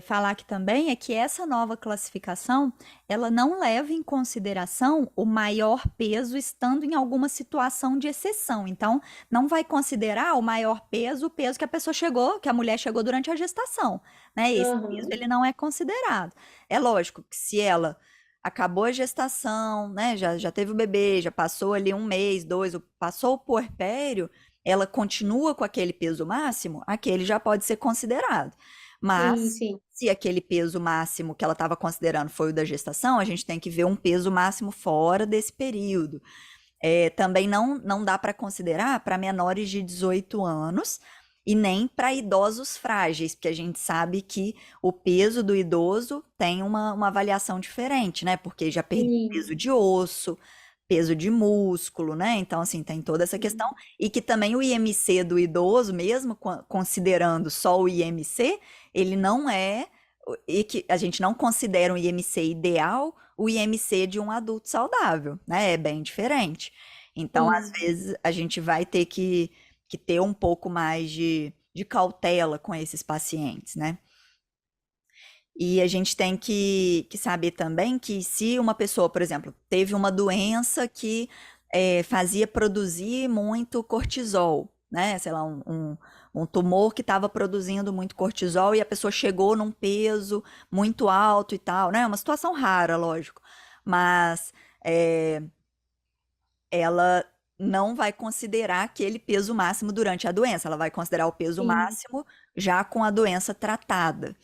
falar aqui também é que essa nova classificação, ela não leva em consideração o maior peso estando em alguma situação de exceção. Então, não vai considerar o maior peso, o peso que a pessoa chegou, que a mulher chegou durante a gestação, né? Esse peso Aham. ele não é considerado. É lógico que se ela acabou a gestação, né? Já teve o bebê, já passou ali um mês, dois, passou o puerpério, ela continua com aquele peso máximo, aquele já pode ser considerado. Sim, Mas sim. se aquele peso máximo que ela estava considerando foi o da gestação, a gente tem que ver um peso máximo fora desse período. Também não dá para considerar para menores de 18 anos e nem para idosos frágeis, porque a gente sabe que o peso do idoso tem uma avaliação diferente, né? Porque já perdeu Sim. peso de osso, peso de músculo, né? Então, assim, tem toda essa questão. E que também o IMC do idoso, mesmo considerando só o IMC, ele não é. E que a gente não considera um IMC ideal o IMC de um adulto saudável, né? É bem diferente. Então, às Sim. vezes, a gente vai ter que ter um pouco mais de cautela com esses pacientes, né? E a gente tem que saber também que se uma pessoa, por exemplo, teve uma doença que fazia produzir muito cortisol, né? Sei lá, um tumor que estava produzindo muito cortisol e a pessoa chegou num peso muito alto e tal, né? É uma situação rara, lógico, mas é, ela não vai considerar aquele peso máximo durante a doença, ela vai considerar o peso Sim. máximo já com a doença tratada,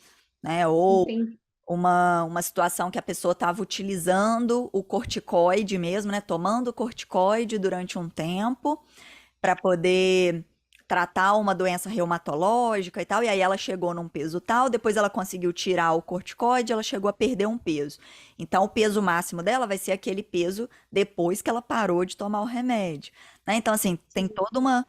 né? Ou Entendi. uma situação que a pessoa estava utilizando o corticoide mesmo, né? Tomando o corticoide durante um tempo para poder tratar uma doença reumatológica e tal, e aí ela chegou num peso tal, depois ela conseguiu tirar o corticoide, ela chegou a perder um peso. Então, o peso máximo dela vai ser aquele peso depois que ela parou de tomar o remédio, né? Então, assim, tem Sim. toda uma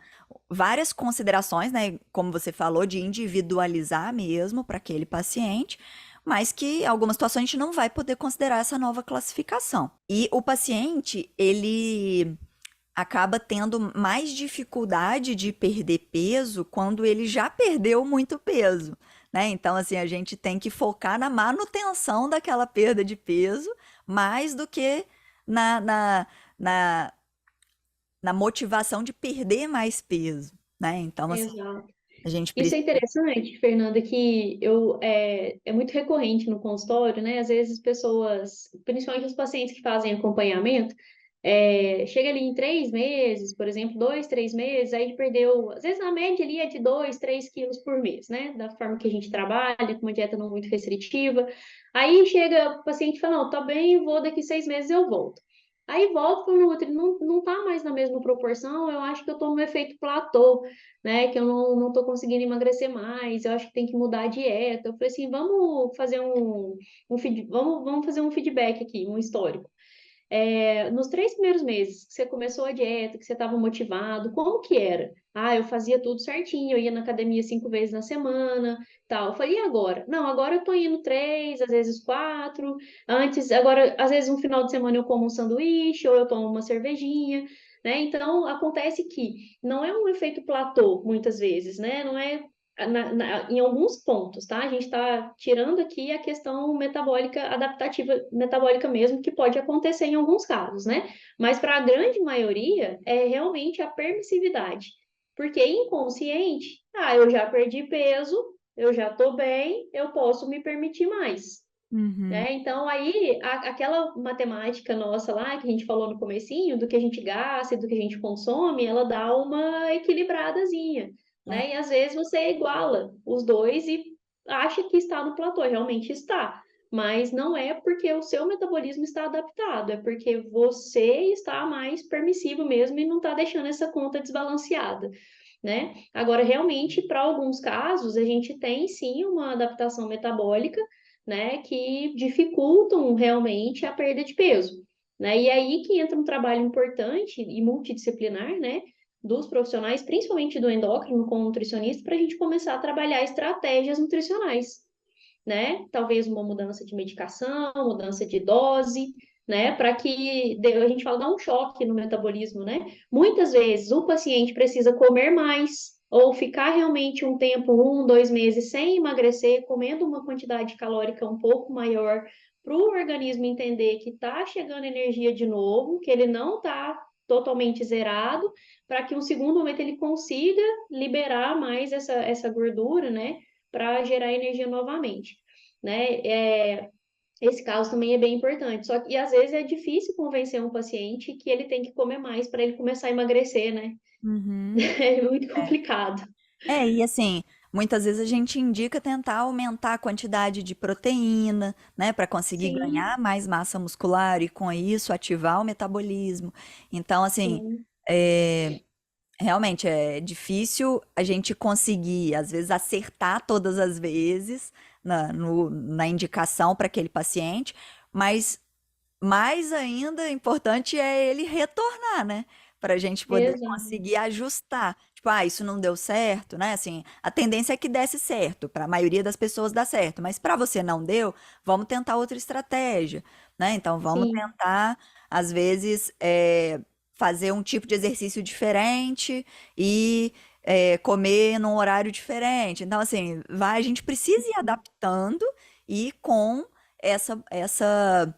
várias considerações, né, como você falou, de individualizar mesmo para aquele paciente, mas que em algumas situações a gente não vai poder considerar essa nova classificação. E o paciente, ele acaba tendo mais dificuldade de perder peso quando ele já perdeu muito peso, né? Então, assim, a gente tem que focar na manutenção daquela perda de peso mais do que na, na, na, na motivação de perder mais peso, né? Então, assim, Exato. a gente Isso é precisa. interessante, Fernanda, que é muito recorrente no consultório, né? Às vezes pessoas, principalmente os pacientes que fazem acompanhamento, chega ali em 3 meses, por exemplo, 2, 3 meses, aí perdeu, às vezes a média ali é de 2, 3 quilos por mês, né? Da forma que a gente trabalha, com uma dieta não muito restritiva. Aí chega o paciente e fala, não, tá bem, vou daqui 6 meses eu volto. Aí volta para o Nutri, não tá mais na mesma proporção, eu acho que eu tô no efeito platô, né? Que eu não tô conseguindo emagrecer mais, eu acho que tem que mudar a dieta. Eu falei assim, vamos fazer vamos fazer um feedback aqui, um histórico. Nos 3 primeiros meses que você começou a dieta, que você estava motivado, como que era? Ah, eu fazia tudo certinho, eu ia na academia 5 vezes na semana, tal. Eu falei, e agora? Não, agora eu tô indo 3, às vezes 4. Antes, agora, às vezes um final de semana eu como um sanduíche ou eu tomo uma cervejinha, né? Então, acontece que não é um efeito platô, muitas vezes, né? Não é em alguns pontos, tá? A gente está tirando aqui a questão metabólica, adaptativa metabólica mesmo, que pode acontecer em alguns casos, né? Mas para a grande maioria é realmente a permissividade. Porque inconsciente, eu já perdi peso, eu já estou bem, eu posso me permitir mais. Uhum. Né? Então, aí, aquela matemática nossa lá, que a gente falou no comecinho, do que a gente gasta e do que a gente consome, ela dá uma equilibradazinha, né? E às vezes você iguala os dois e acha que está no platô, realmente está. Mas não é porque o seu metabolismo está adaptado, é porque você está mais permissivo mesmo e não está deixando essa conta desbalanceada. Né? Agora, realmente, para alguns casos, a gente tem sim uma adaptação metabólica, né, que dificultam realmente a perda de peso, né? E aí que entra um trabalho importante e multidisciplinar, né, dos profissionais, principalmente do endócrino com o nutricionista, para a gente começar a trabalhar estratégias nutricionais, né? Talvez uma mudança de medicação, mudança de dose, né? Para que a gente fala, dá um choque no metabolismo, né? Muitas vezes o paciente precisa comer mais ou ficar realmente um tempo, 1, 2 meses, sem emagrecer, comendo uma quantidade calórica um pouco maior, para o organismo entender que está chegando energia de novo, que ele não está totalmente zerado, para que um segundo momento ele consiga liberar mais essa gordura, né? Para gerar energia novamente, né? Esse caso também é bem importante. Só que às vezes é difícil convencer um paciente que ele tem que comer mais para ele começar a emagrecer, né? Uhum. É muito complicado. E assim, muitas vezes a gente indica tentar aumentar a quantidade de proteína, né, para conseguir Sim, ganhar mais massa muscular e com isso ativar o metabolismo. Então, assim, sim, é, realmente é difícil a gente conseguir, às vezes, acertar todas as vezes na indicação para aquele paciente, mas mais ainda importante é ele retornar, né? Para a gente poder exato. conseguir ajustar. Tipo, isso não deu certo, né? Assim, a tendência é que desse certo. Para a maioria das pessoas dá certo. Mas para você não deu, vamos tentar outra estratégia, né? Então, vamos Sim, tentar, às vezes, fazer um tipo de exercício diferente e comer num horário diferente. Então, assim, a gente precisa ir adaptando e com essa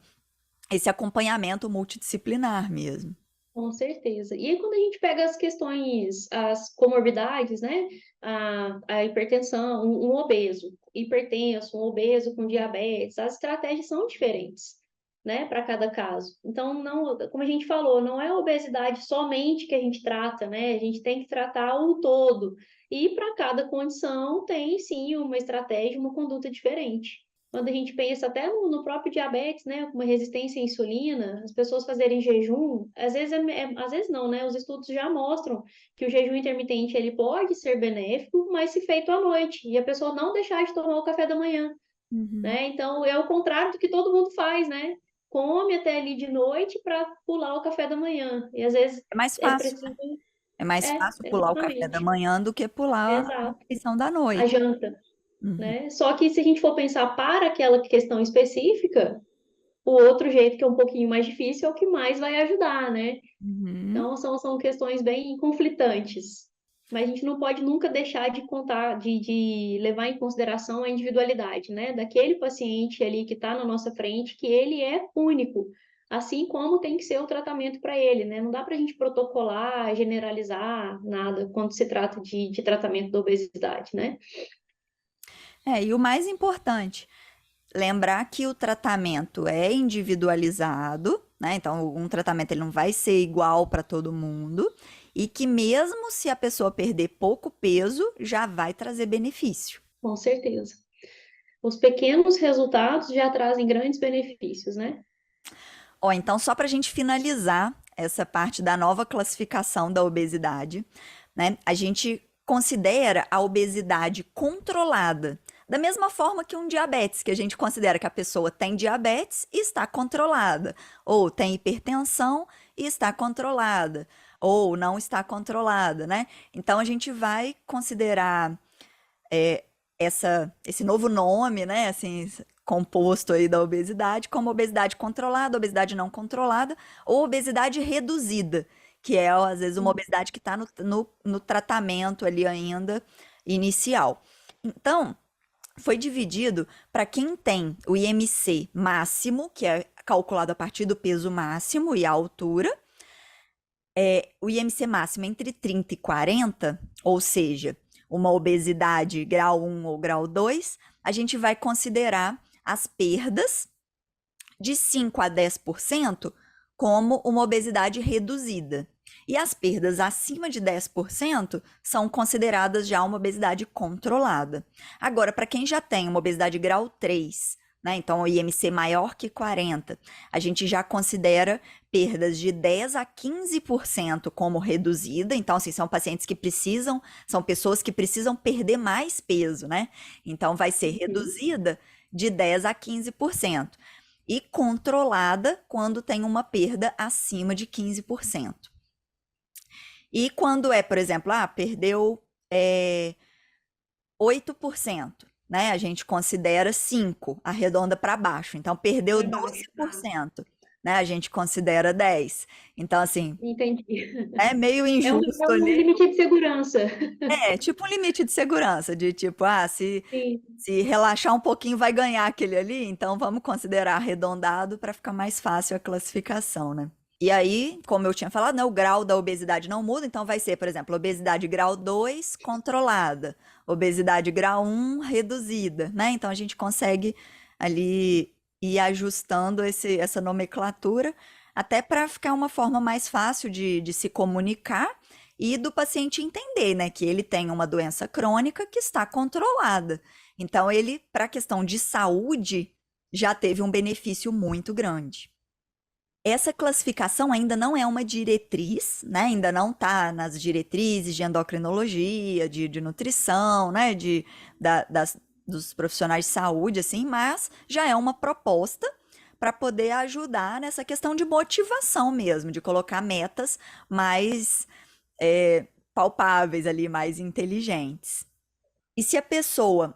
esse acompanhamento multidisciplinar mesmo. com certeza. E aí, quando a gente pega as questões, as comorbidades, né? A hipertensão, um obeso, hipertenso, um obeso com diabetes, as estratégias são diferentes, né? Para cada caso. Então, não, como a gente falou, não é a obesidade somente que a gente trata, né? A gente tem que tratar o todo. E para cada condição tem sim uma estratégia, uma conduta diferente. Quando a gente pensa até no próprio diabetes, né, com uma resistência à insulina, as pessoas fazerem jejum, às vezes às vezes não, né? Os estudos já mostram que o jejum intermitente ele pode ser benéfico, mas se feito à noite e a pessoa não deixar de tomar o café da manhã, Uhum. né? Então é o contrário do que todo mundo faz, né? Come até ali de noite para pular o café da manhã. E às vezes É mais é fácil. preciso. É mais É, fácil pular o café da exatamente. manhã do que pular a Exato. refeição da A noite. janta, Uhum. né? Só que se a gente for pensar para aquela questão específica, o outro jeito, que é um pouquinho mais difícil, é o que mais vai ajudar, né? Uhum. Então, são questões bem conflitantes. Mas a gente não pode nunca deixar de contar, de levar em consideração a individualidade, né? Daquele paciente ali que está na nossa frente, que ele é único, assim como tem que ser o tratamento para ele, né? Não dá para a gente protocolar, generalizar nada quando se trata de tratamento da obesidade, né? E o mais importante, lembrar que o tratamento é individualizado, né? Então, um tratamento ele não vai ser igual para todo mundo e que mesmo se a pessoa perder pouco peso, já vai trazer benefício. Com certeza. Os pequenos resultados já trazem grandes benefícios, né? Ó, então só para a gente finalizar essa parte da nova classificação da obesidade, né? A gente considera a obesidade controlada Da mesma forma que um diabetes, que a gente considera que a pessoa tem diabetes e está controlada, ou tem hipertensão e está controlada, ou não está controlada, né? Então a gente vai considerar esse novo nome, né, assim, composto aí da obesidade, como obesidade controlada, obesidade não controlada, ou obesidade reduzida, que é, às vezes, uma obesidade que está no tratamento ali ainda inicial. Então, foi dividido para quem tem o IMC máximo, que é calculado a partir do peso máximo e a altura, o IMC máximo entre 30 e 40, ou seja, uma obesidade grau 1 ou grau 2, a gente vai considerar as perdas de 5 a 10% como uma obesidade reduzida. E as perdas acima de 10% são consideradas já uma obesidade controlada. Agora, para quem já tem uma obesidade grau 3, né, então o IMC maior que 40, a gente já considera perdas de 10 a 15% como reduzida. Então, assim, são pacientes que precisam, são pessoas que precisam perder mais peso, né? Então, vai ser reduzida de 10 a 15% e controlada quando tem uma perda acima de 15%. E quando é, por exemplo, perdeu 8%, né? A gente considera 5%, arredonda para baixo. Então, perdeu 12%, né? A gente considera 10%. Então, assim, Entendi. é meio É injusto um ali. limite de segurança. É, tipo um limite de segurança, de tipo, Sim, se relaxar um pouquinho vai ganhar aquele ali, então vamos considerar arredondado para ficar mais fácil a classificação, né? E aí, como eu tinha falado, né, o grau da obesidade não muda, então vai ser, por exemplo, obesidade grau 2 controlada, obesidade grau 1 reduzida, né? Então a gente consegue ali ir ajustando essa nomenclatura até para ficar uma forma mais fácil de se comunicar e do paciente entender, né, que ele tem uma doença crônica que está controlada. Então, ele, para a questão de saúde, já teve um benefício muito grande. Essa classificação ainda não é uma diretriz, né? Ainda não está nas diretrizes de endocrinologia, de nutrição, né? Dos profissionais de saúde, assim, mas já é uma proposta para poder ajudar nessa questão de motivação mesmo, de colocar metas mais palpáveis ali, mais inteligentes. E se a pessoa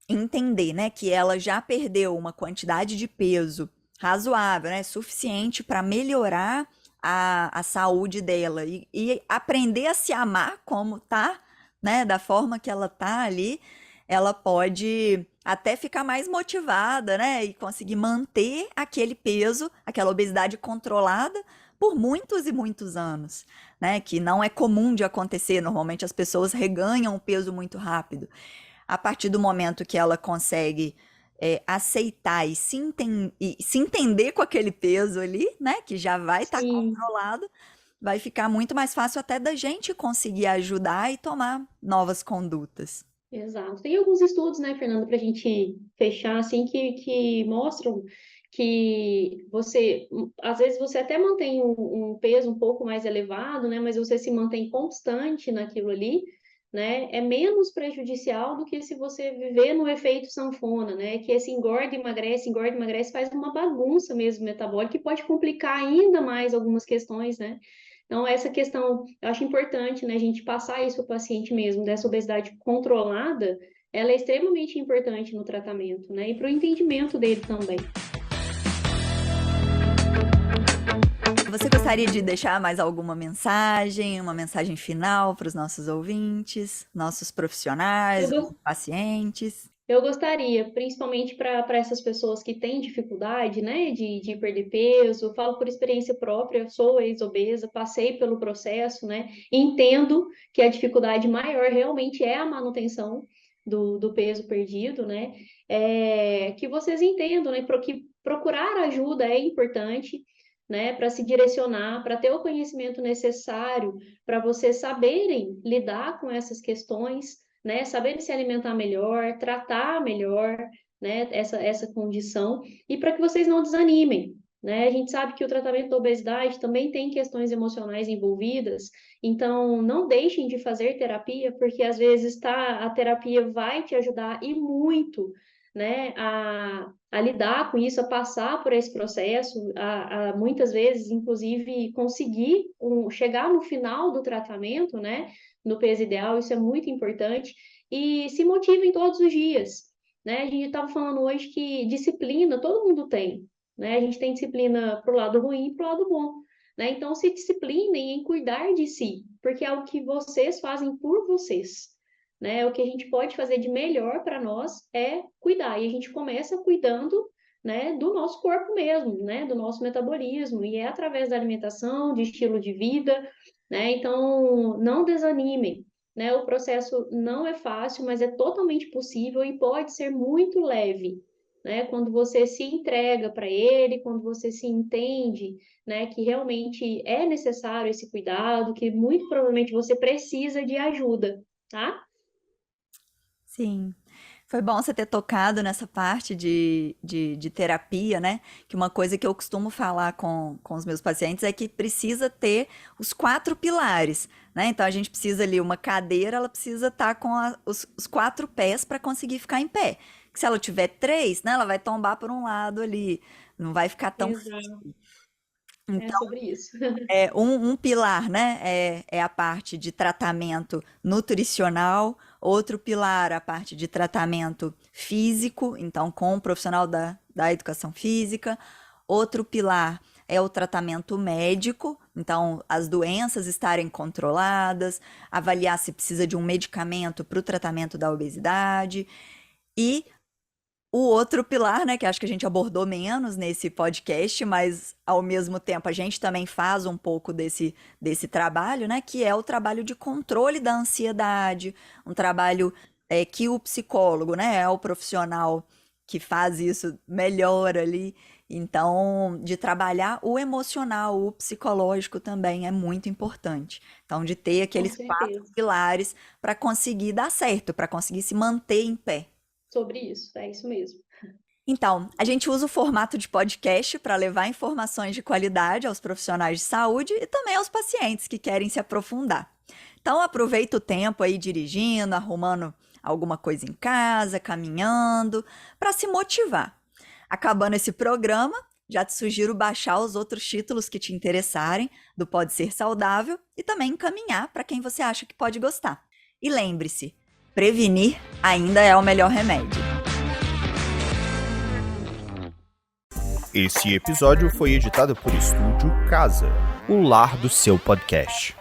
entender, né, que ela já perdeu uma quantidade de peso razoável, né, suficiente para melhorar a saúde dela e aprender a se amar como tá, né, da forma que ela tá ali, ela pode até ficar mais motivada, né, e conseguir manter aquele peso, aquela obesidade controlada por muitos e muitos anos, né, que não é comum de acontecer. Normalmente as pessoas reganham o peso muito rápido. A partir do momento que ela consegue aceitar e se entender com aquele peso ali, né, que já vai estar sim. controlado, vai ficar muito mais fácil até da gente conseguir ajudar e tomar novas condutas. Exato. Tem alguns estudos, né, Fernanda, para a gente fechar, assim, que mostram que você, às vezes você até mantém um peso um pouco mais elevado, né, mas você se mantém constante naquilo ali, né, é menos prejudicial do que se você viver no efeito sanfona, né, que esse engorda, emagrece, faz uma bagunça mesmo metabólica que pode complicar ainda mais algumas questões, né. Então, essa questão, eu acho importante, né, a gente passar isso para o paciente mesmo, dessa obesidade controlada, ela é extremamente importante no tratamento, né, e para o entendimento dele também. Você gostaria de deixar mais alguma mensagem, uma mensagem final para os nossos ouvintes, nossos Eu, profissionais, gos- pacientes? eu gostaria, principalmente para essas pessoas que têm dificuldade, né, de perder peso, falo por experiência própria, sou ex-obesa, passei pelo processo, né, entendo que a dificuldade maior realmente é a manutenção do peso perdido, né, que vocês entendam, né, que procurar ajuda é importante, né, para se direcionar, para ter o conhecimento necessário para vocês saberem lidar com essas questões, né? Saber se alimentar melhor, tratar melhor, né? Essa condição, e para que vocês não desanimem, né? A gente sabe que o tratamento da obesidade também tem questões emocionais envolvidas, então não deixem de fazer terapia, porque às vezes a terapia vai te ajudar e muito, né, a lidar com isso, a passar por esse processo, a muitas vezes, inclusive, conseguir chegar no final do tratamento, né, no peso ideal, isso é muito importante, e se motivem todos os dias, né? A gente estava falando hoje que disciplina todo mundo tem, né? A gente tem disciplina para o lado ruim e para o lado bom, né? Então, se disciplinem em cuidar de si, porque é o que vocês fazem por vocês, né? O que a gente pode fazer de melhor para nós é cuidar, e a gente começa cuidando, né, do nosso corpo mesmo, né, do nosso metabolismo, e é através da alimentação, de estilo de vida, né? Então, não desanimem, né? O processo não é fácil, mas é totalmente possível e pode ser muito leve, né? Quando você se entrega para ele, quando você se entende, né, que realmente é necessário esse cuidado, que muito provavelmente você precisa de ajuda, tá? Sim. Foi bom você ter tocado nessa parte de terapia, né? Que uma coisa que eu costumo falar com os meus pacientes é que precisa ter os 4 pilares, né? Então a gente precisa ali, uma cadeira, ela precisa estar com os 4 pés para conseguir ficar em pé. Que se ela tiver 3, né? Ela vai tombar por um lado ali, não vai ficar tão. Exato. É Então, sobre isso. um pilar, né, é a parte de tratamento nutricional, outro pilar a parte de tratamento físico, então com o profissional da educação física, outro pilar é o tratamento médico, então as doenças estarem controladas, avaliar se precisa de um medicamento para o tratamento da obesidade, e o outro pilar, né, que acho que a gente abordou menos nesse podcast, mas ao mesmo tempo a gente também faz um pouco desse trabalho, né, que é o trabalho de controle da ansiedade, um trabalho que o psicólogo, né, é o profissional que faz isso melhor ali. Então, de trabalhar o emocional, o psicológico também é muito importante. Então, de ter Com aqueles 4 pilares certeza. para conseguir dar certo, para conseguir se manter em pé. Sobre isso, é isso mesmo. Então, a gente usa o formato de podcast para levar informações de qualidade aos profissionais de saúde e também aos pacientes que querem se aprofundar. Então, aproveita o tempo aí dirigindo, arrumando alguma coisa em casa, caminhando, para se motivar. Acabando esse programa, já te sugiro baixar os outros títulos que te interessarem do Pode Ser Saudável e também encaminhar para quem você acha que pode gostar. E lembre-se, prevenir ainda é o melhor remédio. Esse episódio foi editado por Estúdio Casa, o lar do seu podcast.